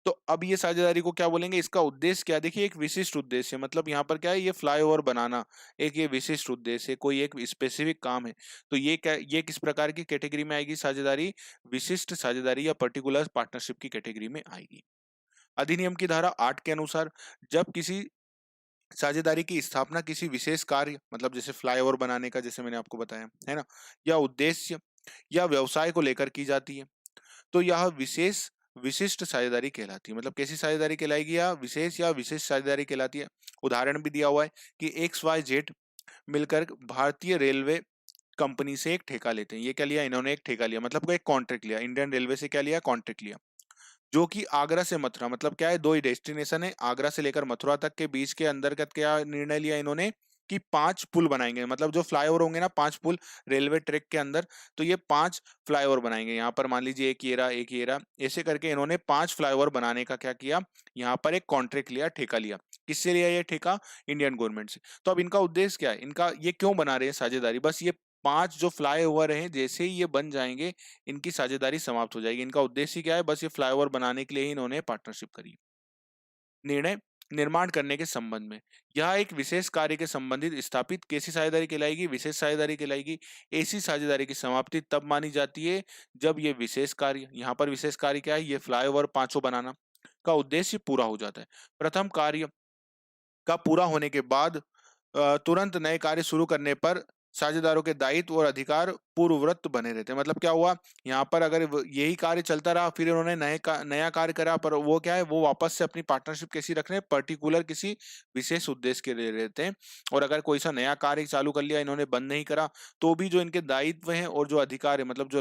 तो अब ये साझेदारी को क्या बोलेंगे, इसका उद्देश्य क्या है? देखिए एक विशिष्ट उद्देश्य है, मतलब यहाँ पर क्या है, ये फ्लाईओवर बनाना एक ये विशिष्ट उद्देश्य है, कोई एक स्पेसिफिक काम है। तो ये क्या, ये किस प्रकार की कैटेगरी में आएगी साझेदारी? विशिष्ट साझेदारी या पर्टिकुलर पार्टनरशिप की कैटेगरी में आएगी। अधिनियम की धारा 8 के अनुसार जब किसी साझेदारी की स्थापना किसी विशेष कार्य, मतलब जैसे फ्लाईओवर बनाने का, जैसे मैंने आपको बताया है ना, या उद्देश्य या व्यवसाय को लेकर की जाती है, तो यह विशेष विशिष्ट साझेदारी कहलाती है। मतलब कैसी साझेदारी कहलाएगी? या विशेष या विशिष्ट साझेदारी कहलाती है। उदाहरण भी दिया हुआ है कि एक्स वाई जेड मिलकर भारतीय रेलवे कंपनी से एक ठेका लेते हैं। ये क्या लिया इन्होंने? एक ठेका लिया, मतलब कोई एक कॉन्ट्रैक्ट लिया। इंडियन रेलवे से क्या लिया? कॉन्ट्रैक्ट लिया। जो कि आगरा से मथुरा, मतलब क्या है, दो ही डेस्टिनेशन है, आगरा से लेकर मथुरा तक के बीच के अंतर्गत क्या निर्णय लिया इन्होंने कि 5 पुल बनाएंगे। मतलब जो फ्लाईओवर होंगे ना, 5 पुल रेलवे ट्रैक के अंदर, तो ये 5 फ्लाईओवर बनाएंगे। यहाँ पर मान लीजिए एक ये रहा, ऐसे करके इन्होंने 5 फ्लाईओवर बनाने का क्या किया, यहाँ पर एक कॉन्ट्रैक्ट लिया, ठेका लिया। किससे लिया ये ठेका? इंडियन गवर्नमेंट से। तो अब इनका उद्देश्य क्या है, इनका ये क्यों बना रहे हैं साझेदारी? बस ये 5 जो फ्लाईओवर हैं, जैसे ही ये बन जाएंगे इनकी साझेदारी समाप्त हो जाएगी। इनका उद्देश्य क्या है? बस ये फ्लाईओवर बनाने के लिए ही इन्होंने पार्टनरशिप करी। निर्णय निर्माण करने के संबंध में, यह एक विशेष कार्य के संबंधित स्थापित कैसी साझेदारी कहलाएगी? विशेष साझेदारी कहलाएगी। ऐसी साझेदारी की समाप्ति तब मानी जाती है जब ये विशेष कार्य, यहाँ पर विशेष कार्य क्या है, ये फ्लाईओवर पांचों बनाना का उद्देश्य पूरा हो जाता है। प्रथम कार्य का पूरा होने के बाद तुरंत नए कार्य शुरू करने पर साझेदारों के दायित्व और अधिकार पूर्ववत बने रहते हैं। मतलब क्या हुआ, यहाँ पर अगर यही कार्य चलता रहा, फिर इन्होंने नया कार्य करा, पर वो क्या है, वो वापस से अपनी पार्टनरशिप कैसी रख रहे हैं? पर्टिकुलर किसी विशेष उद्देश्य के लिए रहते हैं। और अगर कोई सा नया कार्य चालू कर लिया, इन्होंने बंद नहीं करा, तो भी जो इनके दायित्व हैं और जो अधिकार है, मतलब जो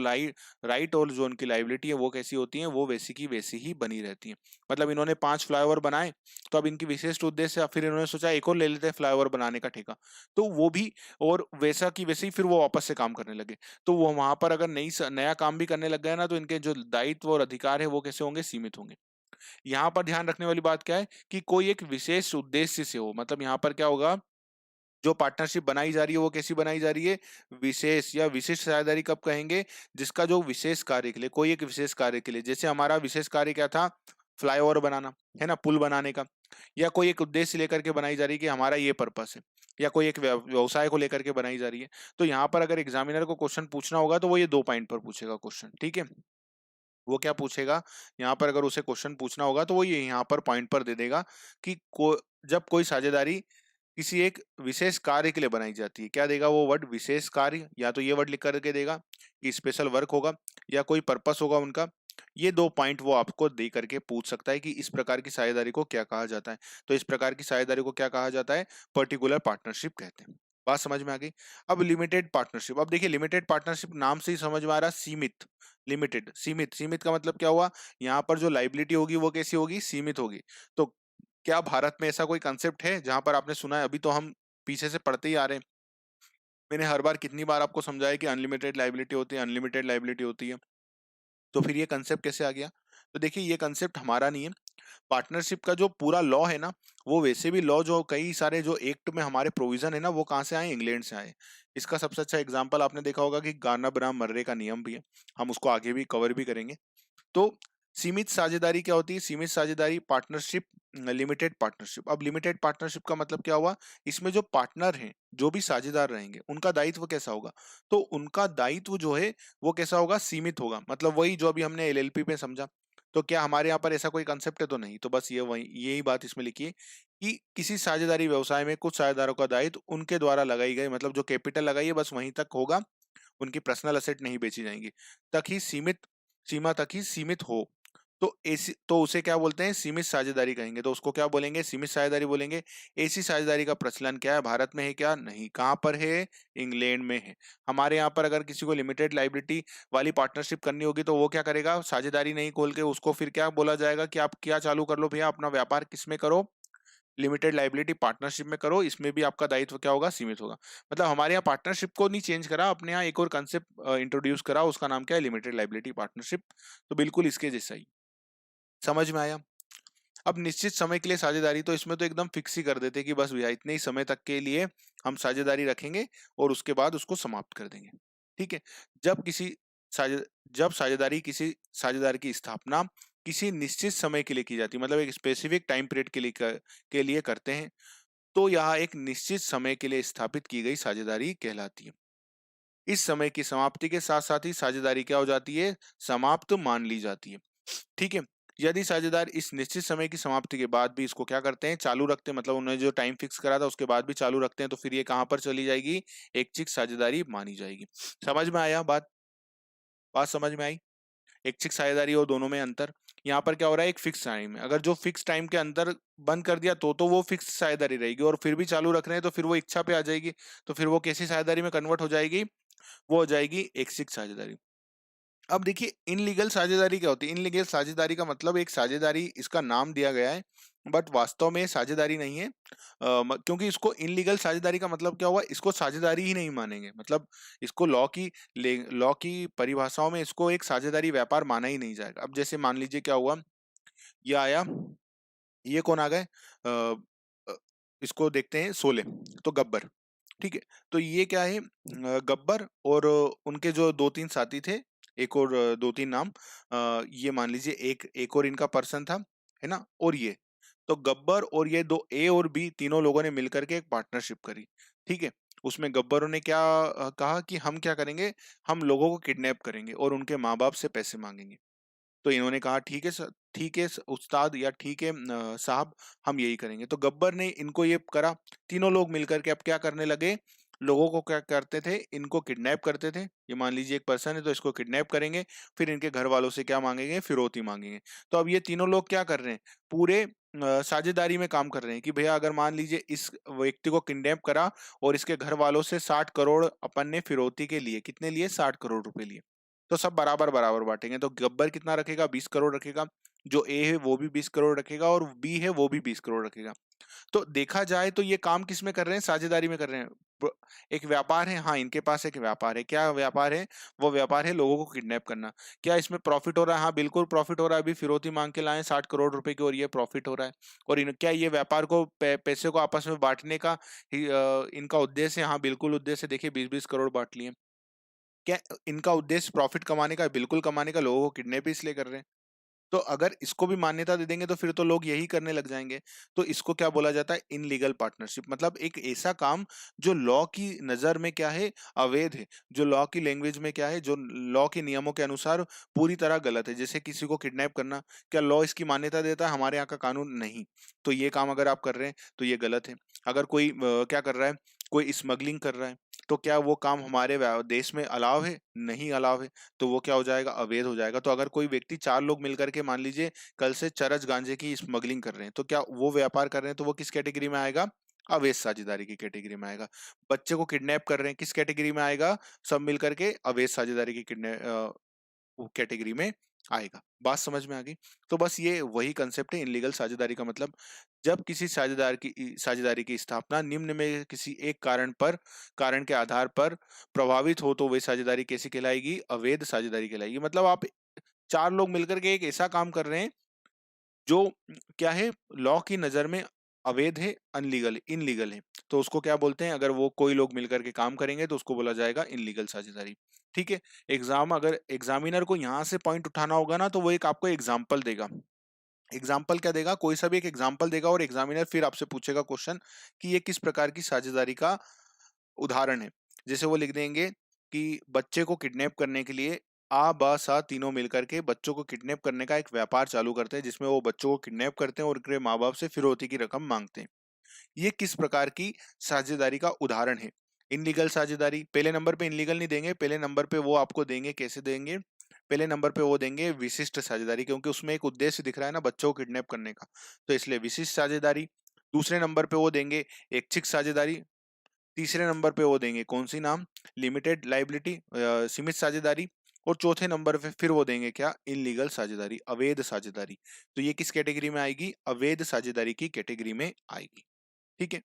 राइट और जो उनकी लाइबिलिटी है, वो कैसी होती है? वो वैसी की वैसी ही बनी रहती है। मतलब इन्होंने 5 फ्लाईओवर बनाए, तो अब इनकी विशिष्ट उद्देश्य, फिर इन्होंने सोचा एक और ले लेते हैं फ्लाईओवर बनाने का ठेका, तो वो भी और वैसा की वैसे ही फिर वो वापस से काम करने लगे। तो वो वहां पर अगर नया काम भी करने लग गए ना, तो इनके जो दायित्व और अधिकार है वो कैसे होंगे? सीमित होंगे। यहाँ पर ध्यान रखने वाली बात क्या है कि कोई एक विशेष उद्देश्य से हो, मतलब यहाँ पर क्या होगा, जो पार्टनरशिप बनाई जा रही है वो कैसी बनाई जा रही है? विशेष या विशिष्ट साझेदारी कब कहेंगे? जिसका जो विशेष कार्य के लिए, कोई एक विशेष कार्य के लिए, जैसे हमारा विशेष कार्य क्या था? फ्लाईओवर बनाना, है ना, पुल बनाने का, या कोई एक उद्देश्य लेकर के बनाई जा रही है कि हमारा ये पर्पस है, या कोई एक व्यवसाय को लेकर के बनाई जा रही है। तो यहाँ पर अगर एग्जामिनर को क्वेश्चन पूछना होगा तो वो ये 2 पॉइंट पर पूछेगा क्वेश्चन, ठीक है। वो क्या पूछेगा, यहाँ पर अगर उसे क्वेश्चन पूछना होगा तो वो ये यहाँ पर पॉइंट पर दे देगा कि जब कोई साझेदारी किसी एक विशेष कार्य के लिए बनाई जाती है, क्या देगा वो वर्ड? विशेष कार्य, या तो ये वर्ड लिख करके देगा कि स्पेशल वर्क होगा, या कोई पर्पस होगा उनका। ये 2 पॉइंट वो आपको दे करके पूछ सकता है कि इस प्रकार की साझेदारी को क्या कहा जाता है। तो इस प्रकार की साझेदारी को क्या कहा जाता है? पर्टिकुलर पार्टनरशिप कहते हैं। बात समझ में आ गई? अब लिमिटेड पार्टनरशिप, अब देखिए लिमिटेड पार्टनरशिप नाम से ही समझ में आ रहा, सीमित। लिमिटेड, सीमित, सीमित का मतलब क्या हुआ? यहाँ पर जो लाइबिलिटी होगी वो कैसी होगी? सीमित होगी। तो क्या भारत में ऐसा कोई कंसेप्ट है जहां पर आपने सुना है? अभी तो हम पीछे से पढ़ते ही आ रहे हैं। मैंने हर बार कितनी बार आपको समझाया कि अनलिमिटेड लाइबिलिटी होती है, अनलिमिटेड लाइबिलिटी होती है। तो फिर ये कंसेप्ट कैसे आ गया? तो देखिए ये कंसेप्ट हमारा नहीं है। पार्टनरशिप का जो पूरा लॉ है ना, वो वैसे भी लॉ, जो कई सारे जो एक्ट में हमारे प्रोविजन है ना, वो कहाँ से आए? इंग्लैंड से आए। इसका सबसे अच्छा एग्जांपल आपने देखा होगा कि गार्नर बनाम मर्रे का नियम भी है। हम उसको आगे भी कवर भी करेंगे। तो सीमित साझेदारी क्या होती है? सीमित साझेदारी पार्टनरशिप, लिमिटेड पार्टनरशिप। अब लिमिटेड पार्टनरशिप का मतलब क्या हुआ? इसमें जो पार्टनर हैं, जो भी साझेदार रहेंगे, उनका दायित्व कैसा होगा? तो उनका दायित्व जो है वो कैसा होगा? सीमित होगा। मतलब वही जो अभी हमने एलएलपी पे समझा। तो क्या हमारे यहाँ पर ऐसा कोई कंसेप्ट है? तो नहीं। तो बस ये वही यही बात इसमें लिखी है कि किसी साझेदारी व्यवसाय में कुछ साझेदारों का दायित्व उनके द्वारा लगाई गई, मतलब जो कैपिटल लगाई है बस वहीं तक होगा, उनकी पर्सनल एसेट नहीं बेची जाएंगी, तक ही सीमित, सीमा तक ही सीमित हो। तो ऐसी, तो उसे क्या बोलते हैं? सीमित साझेदारी कहेंगे। तो उसको क्या बोलेंगे? सीमित साझेदारी बोलेंगे। ऐसी साझेदारी का प्रचलन क्या है? भारत में है क्या? नहीं। कहाँ पर है? इंग्लैंड में है। हमारे यहाँ पर अगर किसी को लिमिटेड लाइबिलिटी वाली पार्टनरशिप करनी होगी तो वो क्या करेगा? साझेदारी नहीं खोल के उसको फिर क्या बोला जाएगा कि आप क्या चालू कर लो भैया, अपना व्यापार किसमें करो? लिमिटेड लाइबिलिटी पार्टनरशिप में करो, इसमें भी आपका दायित्व क्या होगा? सीमित होगा। मतलब हमारे यहाँ पार्टनरशिप को नहीं चेंज करा, अपने यहाँ एक और कंसेप्ट इंट्रोड्यूस करा, उसका नाम क्या है? Limited liability partnership. तो बिल्कुल इसके जैसा ही। समझ में आया? अब निश्चित समय के लिए साझेदारी, तो इसमें तो एकदम फिक्स ही कर देते कि बस भैया इतने ही समय तक के लिए हम साझेदारी रखेंगे और उसके बाद उसको समाप्त कर देंगे। ठीक है। जब किसी साझे जब साझेदारी किसी साझेदार की स्थापना किसी निश्चित समय के लिए की जाती है, मतलब एक स्पेसिफिक टाइम पीरियड के लिए करते हैं, तो यह एक निश्चित समय के लिए स्थापित की गई साझेदारी कहलाती है। इस समय की समाप्ति के साथ साथ ही साझेदारी क्या हो जाती है, समाप्त मान ली जाती है। ठीक है। यदि साझेदार इस निश्चित समय की समाप्ति के बाद भी इसको क्या करते हैं, चालू रखते हैं, मतलब उन्होंने जो टाइम फिक्स करा था उसके बाद भी चालू रखते हैं, तो फिर ये कहां पर चली जाएगी, ऐच्छिक साझेदारी मानी जाएगी। समझ में आया बात? बात समझ में आई? ऐच्छिक साझेदारी और दोनों में अंतर। यहाँ पर क्या हो रहा है, एक फिक्स टाइम है, अगर जो फिक्स टाइम के अंदर बंद कर दिया तो वो फिक्स साझेदारी रहेगी, और फिर भी चालू रख रहे हैं तो फिर वो इच्छा पे आ जाएगी, तो फिर वो कैसी साझेदारी में कन्वर्ट हो जाएगी, वो हो जाएगी ऐच्छिक साझेदारी। अब देखिए इनलीगल साझेदारी क्या होती है। इनलीगल साझेदारी का मतलब, एक साझेदारी इसका नाम दिया गया है बट वास्तव में साझेदारी नहीं है। क्योंकि इसको इनलीगल साझेदारी का मतलब क्या हुआ, इसको साझेदारी ही नहीं मानेंगे, मतलब इसको लॉ की परिभाषाओं में इसको एक साझेदारी व्यापार माना ही नहीं जाएगा। अब जैसे मान लीजिए क्या हुआ, ये आया, ये कौन आ गए, अ, इसको देखते हैं, शोले, तो गब्बर। ठीक है। तो ये क्या है, गब्बर और उनके जो दो तीन साथी थे, एक और दो तीन नाम, ये मान लीजिए एक एक और इनका पर्सन था, है ना, और ये, तो गब्बर और ये दो, ए और बी, तीनों लोगों ने मिलकर के एक पार्टनरशिप करी। ठीक है। उसमें गब्बरों ने क्या कहा कि हम क्या करेंगे, हम लोगों को किडनैप करेंगे और उनके माँ बाप से पैसे मांगेंगे। तो इन्होंने कहा ठीक है सर, ठीक है उस्ताद, या ठीक है साहब, हम यही करेंगे। तो गब्बर ने इनको ये करा, तीनों लोग मिलकर के अब क्या करने लगे, लोगों को क्या करते थे, इनको किडनैप करते थे। ये मान लीजिए एक पर्सन है तो इसको किडनैप करेंगे, फिर इनके घर वालों से क्या मांगेंगे, फिरौती मांगेंगे। तो अब ये तीनों लोग क्या कर रहे हैं, पूरे साझेदारी में काम कर रहे हैं कि भैया अगर मान लीजिए इस व्यक्ति को किडनैप करा और इसके घर वालों से 60 करोड़ अपन ने फिरौती के लिए, कितने लिए, 60 करोड़ रुपए लिए, तो सब बराबर बराबर बांटेंगे। तो गब्बर कितना रखेगा, 20 करोड़ रखेगा, जो ए है वो भी 20 करोड़ रखेगा, और बी है वो भी 20 करोड़ रखेगा। तो देखा जाए तो ये काम किस में कर रहे हैं, साझेदारी में कर रहे हैं। एक व्यापार है, हाँ इनके पास एक व्यापार है। क्या व्यापार है, वो व्यापार है लोगों को किडनैप करना। क्या इसमें प्रॉफिट हो रहा है, हाँ बिल्कुल प्रॉफिट हो रहा है। अभी फिरौती मांग के लाए 60 करोड़ रुपए की, और ये प्रॉफिट हो रहा है। और क्या ये व्यापार को पैसे को आपस में बांटने का इनका उद्देश्य है, हाँ बिल्कुल उद्देश्य है। देखिए 20-20 करोड़ बांट लिए। क्या इनका उद्देश्य प्रॉफिट कमाने का, बिल्कुल कमाने का, लोगों को किडनैप इसलिए कर रहे हैं। तो अगर इसको भी मान्यता दे देंगे तो फिर तो लोग यही करने लग जाएंगे। तो इसको क्या बोला जाता है, इनलीगल पार्टनरशिप, मतलब एक ऐसा काम जो लॉ की नजर में क्या है, अवैध है, जो लॉ की लैंग्वेज में क्या है, जो लॉ के नियमों के अनुसार पूरी तरह गलत है। जैसे किसी को किडनैप करना, क्या लॉ इसकी मान्यता देता है, हमारे यहाँ का कानून नहीं। तो ये काम अगर आप कर रहे हैं तो ये गलत है। अगर कोई क्या कर रहा है, कोई स्मगलिंग कर रहा है, तो क्या वो काम हमारे देश में अलाव है, नहीं अलाव है, तो वो क्या हो जाएगा, अवैध हो जाएगा। तो अगर कोई व्यक्ति, चार लोग मिलकर के मान लीजिए कल से चरस गांजे की स्मगलिंग कर रहे हैं, तो क्या वो व्यापार कर रहे हैं, तो वो किस कैटेगरी में आएगा, अवैध साझेदारी की कैटेगरी में आएगा। बच्चे को किडनैप कर रहे हैं, किस कैटेगरी में आएगा, सब मिलकर के अवैध साझेदारी की किडनैप कैटेगरी में आएगा। बात समझ में आ गई? तो बस ये वही कंसेप्ट है इनलीगल साझेदारी का मतलब, जब किसी साझेदारी की स्थापना निम्न में किसी एक कारण के आधार पर प्रभावित हो, तो वही साझेदारी कैसी कहलाएगी, अवैध साझेदारी कहलाएगी। मतलब आप चार लोग मिलकर के एक ऐसा काम कर रहे हैं जो क्या है, लॉ की नजर में अवैध है, अनलीगल, इनलीगल है, तो उसको क्या बोलते हैं, अगर वो कोई लोग मिलकर के काम करेंगे तो उसको बोला जाएगा इनलीगल साझेदारी। ठीक है। अगर एग्जामिनर को यहाँ से पॉइंट उठाना होगा ना, तो वो एक आपको एग्जाम्पल देगा। एग्जाम्पल क्या देगा, कोई सा भी एक एग्जाम्पल देगा, और एग्जामिनर फिर आपसे पूछेगा क्वेश्चन कि ये किस प्रकार की साझेदारी का उदाहरण है। जैसे वो लिख देंगे कि बच्चे को किडनैप करने के लिए आ बा सा तीनों मिलकर के बच्चों को किडनैप करने का एक व्यापार चालू करते हैं, जिसमें वो बच्चों को किडनैप करते हैं और उनके माँ बाप से फिरौती की रकम मांगते हैं। ये किस प्रकार की साझेदारी का उदाहरण है, इनलीगल साझेदारी। पहले नंबर पे इनलीगल नहीं देंगे, पहले नंबर पे वो आपको देंगे, कैसे देंगे, पहले नंबर पे वो देंगे विशिष्ट साझेदारी, क्योंकि उसमें एक उद्देश्य दिख रहा है ना, बच्चों को किडनैप करने का, तो इसलिए विशिष्ट साझेदारी। दूसरे नंबर पे वो देंगे ऐच्छिक साझेदारी। तीसरे नंबर पे वो देंगे कौन सी नाम, लिमिटेड लाइबिलिटी, सीमित साझेदारी। और चौथे नंबर पे फिर वो देंगे क्या, इनलीगल साझेदारी, अवैध साझेदारी। तो ये किस कैटेगरी में आएगी, अवैध साझेदारी की कैटेगरी में आएगी। ठीक है।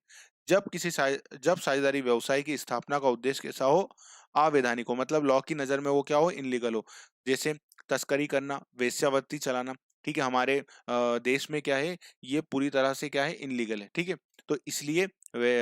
जब साझेदारी व्यवसाय की स्थापना का उद्देश्य कैसा हो, अवैधानिक हो, मतलब लॉ की नजर में वो क्या हो, इनलीगल हो। जैसे तस्करी करना, वेश्यावृत्ति चलाना, ठीक है, हमारे देश में क्या है, ये पूरी तरह से क्या है, इनलीगल है। ठीक है, तो इसलिए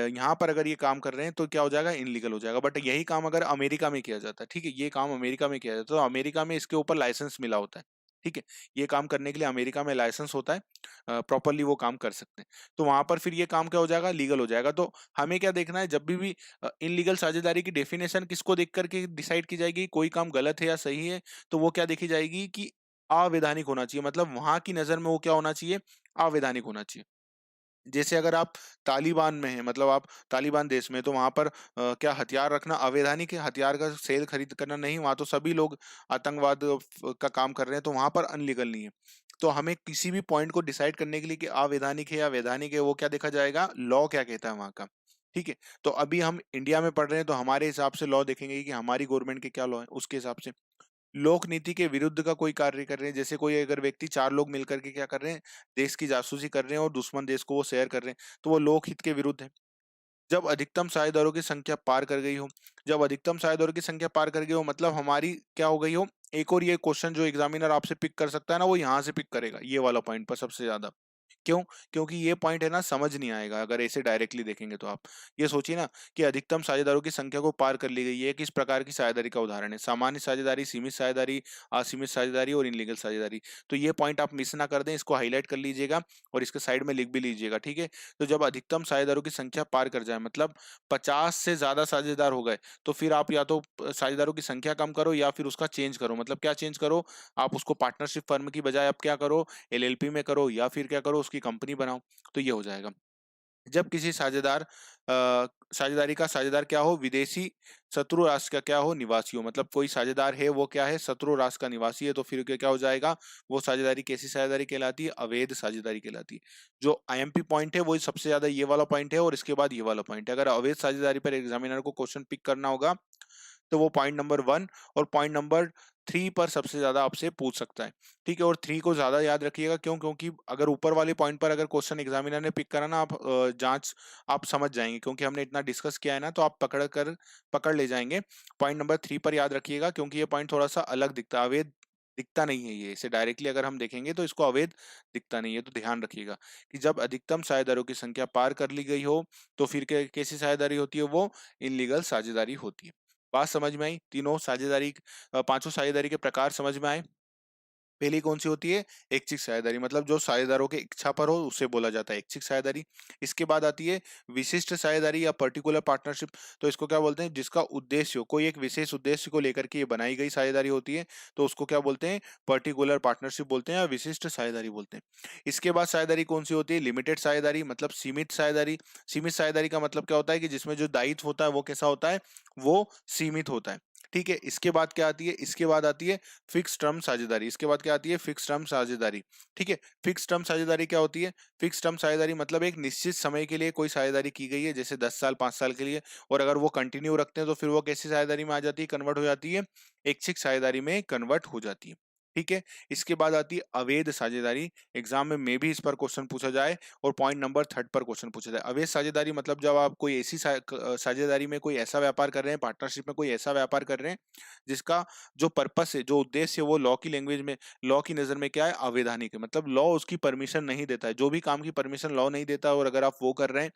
यहाँ पर अगर ये काम कर रहे हैं तो क्या हो जाएगा, इनलीगल हो जाएगा। बट यही काम अगर अमेरिका में किया जाता है, ठीक है, ये काम अमेरिका में किया जाता है, तो अमेरिका में इसके ऊपर लाइसेंस मिला होता है। ठीक है, ये काम करने के लिए अमेरिका में लाइसेंस होता है, प्रॉपरली वो काम कर सकते हैं। तो वहां पर फिर ये काम क्या हो जाएगा, लीगल हो जाएगा। तो हमें क्या देखना है, जब भी इनलीगल साझेदारी की डेफिनेशन किसको देख करके डिसाइड की जाएगी, कोई काम गलत है या सही है, तो वो क्या देखी जाएगी कि अवैधानिक होना चाहिए, मतलब वहां की नजर में वो क्या होना चाहिए, अवैधानिक होना चाहिए। जैसे अगर आप तालिबान में हैं, मतलब आप तालिबान देश में, तो वहां पर क्या हथियार रखना अवैधानिक है, हथियार का सेल खरीद करना नहीं, वहां तो सभी लोग आतंकवाद का काम कर रहे हैं, तो वहां पर अनलीगल नहीं है। तो हमें किसी भी पॉइंट को डिसाइड करने के लिए कि अवैधानिक है या वैधानिक है, वो क्या देखा जाएगा, लॉ क्या कहता है वहां का। ठीक है, तो अभी हम इंडिया में पढ़ रहे हैं, तो हमारे हिसाब से लॉ देखेंगे कि हमारी गवर्नमेंट के क्या लॉ है, उसके हिसाब से। लोक नीति के विरुद्ध का कोई कार्य कर रहे हैं, जैसे कोई अगर व्यक्ति, चार लोग मिलकर के क्या कर रहे हैं, देश की जासूसी कर रहे हैं और दुश्मन देश को वो शेयर कर रहे हैं, तो वो लोक हित के विरुद्ध है। जब अधिकतम साझेदारों की संख्या पार कर गई हो, जब अधिकतम साझेदारों की संख्या पार कर गई हो, मतलब हमारी क्या हो गई हो, एक और ये क्वेश्चन जो एग्जामिनर आपसे पिक कर सकता है ना, वो यहाँ से पिक करेगा, ये वाला पॉइंट पर सबसे ज्यादा। क्यों? क्योंकि ये पॉइंट है ना, समझ नहीं आएगा अगर ऐसे डायरेक्टली देखेंगे तो। आप ये सोचिए ना कि अधिकतम साझेदारों की संख्या को पार कर ली गई है, किस प्रकार की साझेदारी का उदाहरण है, सामान्य साझेदारी, सीमित साझेदारी, असीमित साझेदारी और इनलीगल साझेदारी। तो ये पॉइंट आप मिस ना कर दें, इसको हाईलाइट कर लीजिएगा और इसके साइड में लिख भी लीजिएगा। ठीक है, तो जब अधिकतम साझेदारों की संख्या पार कर जाए, मतलब 50 से ज्यादा साझेदार हो गए, तो फिर आप या तो साझेदारों की संख्या कम करो या फिर उसका चेंज करो। मतलब क्या चेंज करो, आप उसको पार्टनरशिप फर्म की बजाय आप क्या करो, एलएलपी में करो, या फिर क्या करो, उसकी कंपनी बनाओ। तो ये हो जाएगा। जब किसी साझेदारी का साझेदार क्या हो, विदेशी शत्रु राष्ट्र का क्या हो, निवासी हो, मतलब कोई साझेदार है वो क्या है, शत्रु राष्ट्र का निवासी है, तो फिर क्या हो जाएगा, वो साझेदारी कैसी साझेदारी कहलाती है, अवैध साझेदारी कहलाती है। जो आईएमपी पॉइंट है वो सबसे ज्यादा ये वाला पॉइंट है, और इसके बाद ये वाला पॉइंट है। अगर अवैध साझेदारी पर एग्जामिनर को क्वेश्चन पिक करना होगा, तो वो पॉइंट नंबर 1 और पॉइंट नंबर 3 पर सबसे ज्यादा आपसे पूछ सकता है। ठीक है, और 3 को ज्यादा याद रखिएगा, क्यों? क्योंकि अगर ऊपर वाले पॉइंट पर अगर क्वेश्चन एग्जामिनर ने पिक करा ना, आप जांच आप समझ जाएंगे, क्योंकि हमने इतना डिस्कस किया है ना, तो आप पकड़ ले जाएंगे। पॉइंट नंबर 3 पर याद रखिएगा, क्योंकि ये पॉइंट थोड़ा सा अलग दिखता है, अवैध दिखता नहीं है। ये इसे डायरेक्टली अगर हम देखेंगे तो इसको अवैध दिखता नहीं है। तो ध्यान रखिएगा कि जब अधिकतम साझेदारों की संख्या पार कर ली गई हो, तो फिर कैसी साझेदारी होती है, वो इनलीगल साझेदारी होती है। बात समझ में आई? तीनों साझेदारी, पांचों साझेदारी के प्रकार समझ में आए? पहली कौन सी होती है, ऐच्छिक साझेदारी, मतलब जो साझेदारों के इच्छा पर हो उसे बोला जाता है ऐच्छिक साझेदारी। इसके बाद आती है विशिष्ट साझेदारी या पर्टिकुलर पार्टनरशिप। तो इसको क्या बोलते हैं, जिसका उद्देश्य हो, कोई एक विशेष उद्देश्य को लेकर के ये बनाई गई साझेदारी होती है, तो उसको क्या बोलते हैं, पर्टिकुलर पार्टनरशिप बोलते हैं या विशिष्ट साझेदारी बोलते हैं। इसके बाद साझेदारी कौन सी होती है, लिमिटेड साझेदारी, मतलब सीमित साझेदारी। सीमित साझेदारी का मतलब क्या होता है कि जिसमें जो दायित्व होता है वो कैसा होता है, वो सीमित होता है। ठीक है, इसके बाद क्या आती है, इसके बाद आती है फिक्स टर्म साझेदारी। इसके बाद क्या आती है, फिक्स टर्म साझेदारी। ठीक है, फिक्स टर्म साझेदारी क्या होती है, फिक्स टर्म साझेदारी मतलब एक निश्चित समय के लिए कोई साझेदारी की गई है, जैसे 10 साल 5 साल के लिए, और अगर वो कंटिन्यू रखते हैं तो फिर वो कैसी साझेदारी में आ जाती है, कन्वर्ट हो जाती है, ऐच्छिक साझेदारी में कन्वर्ट हो जाती है। ठीक है, इसके बाद आती है अवैध साझेदारी। एग्जाम में भी इस पर क्वेश्चन पूछा जाए, और पॉइंट नंबर 3 पर क्वेश्चन पूछा जाए। अवैध साझेदारी मतलब जब आप कोई ऐसी साझेदारी में कोई ऐसा व्यापार कर रहे हैं, पार्टनरशिप में कोई ऐसा व्यापार कर रहे हैं जिसका जो पर्पस है, जो उद्देश्य है, वो लॉ की लैंग्वेज में, लॉ की नजर में क्या है, अवैधानिक है। मतलब लॉ उसकी परमिशन नहीं देता है, जो भी काम की परमिशन लॉ नहीं देता, और अगर आप वो कर रहे हैं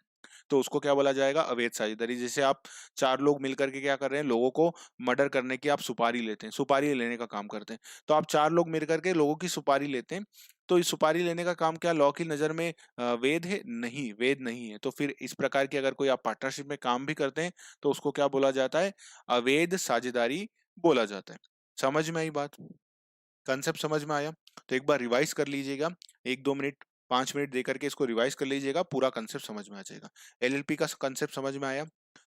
तो उसको क्या बोला जाएगा, अवैध साझेदारी। जैसे आप चार लोग मिलकर के क्या कर रहे हैं, लोगों को मर्डर करने की आप सुपारी लेते हैं, सुपारी लेने का काम करते हैं। तो आप चार लोग मिलकर के लोगों की सुपारी लेते हैं, तो इस सुपारी लेने का काम क्या लॉ की नजर में वैध है? नहीं, वैध नहीं है। तो फिर इस प्रकार की अगर कोई आप पार्टनरशिप में काम भी करते हैं, तो उसको क्या बोला जाता है, अवैध साझेदारी बोला जाता है। समझ में आई बात? कंसेप्ट समझ में आया? तो एक बार रिवाइज कर लीजिएगा, 1-2 मिनट, 5 मिनट दे करके इसको रिवाइज कर लीजिएगा, पूरा कंसेप्ट समझ में आ जाएगा। एलएलपी का कंसेप्ट समझ में आया?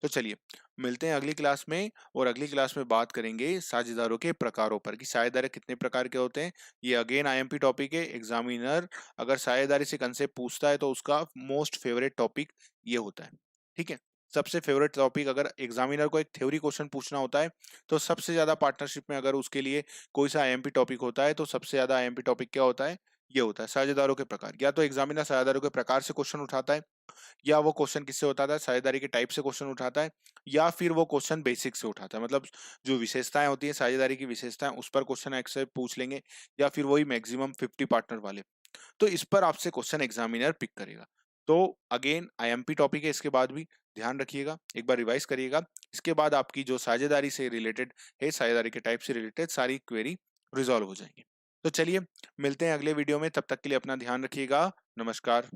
तो चलिए मिलते हैं अगली क्लास में, और अगली क्लास में बात करेंगे साझेदारों के प्रकारों पर, कि साझेदार कितने प्रकार के होते हैं। ये अगेन आईएमपी टॉपिक है। एग्जामिनर अगर साझेदारी से कंसेप्ट पूछता है तो उसका मोस्ट फेवरेट टॉपिक ये होता है। ठीक है, सबसे फेवरेट टॉपिक, अगर एग्जामिनर को एक थ्योरी क्वेश्चन पूछना होता है, तो सबसे ज्यादा पार्टनरशिप में अगर उसके लिए कोई सा आईएमपी टॉपिक होता है, तो सबसे ज्यादा आईएमपी टॉपिक क्या होता है, ये होता है साझेदारों के प्रकार। या तो एग्जामिनर साझेदारों के प्रकार से क्वेश्चन उठाता है, या वो क्वेश्चन किससे उठाता है, साझेदारी के टाइप से क्वेश्चन उठाता है, या फिर वो क्वेश्चन बेसिक से उठाता है, मतलब जो विशेषताएं होती है साझेदारी की विशेषताएं उस पर क्वेश्चन एक्से पूछ लेंगे, या फिर वही मैक्सिमम 50 पार्टनर वाले। तो इस पर आपसे क्वेश्चन एग्जामिनर पिक करेगा। तो अगेन आईएमपी टॉपिक है, इसके बाद भी ध्यान रखिएगा, एक बार रिवाइज करिएगा। इसके बाद आपकी जो साझेदारी से रिलेटेड है, साझेदारी के टाइप से रिलेटेड सारी क्वेरी रिजॉल्व हो जाएंगी। तो चलिए मिलते हैं अगले वीडियो में, तब तक के लिए अपना ध्यान रखिएगा। नमस्कार।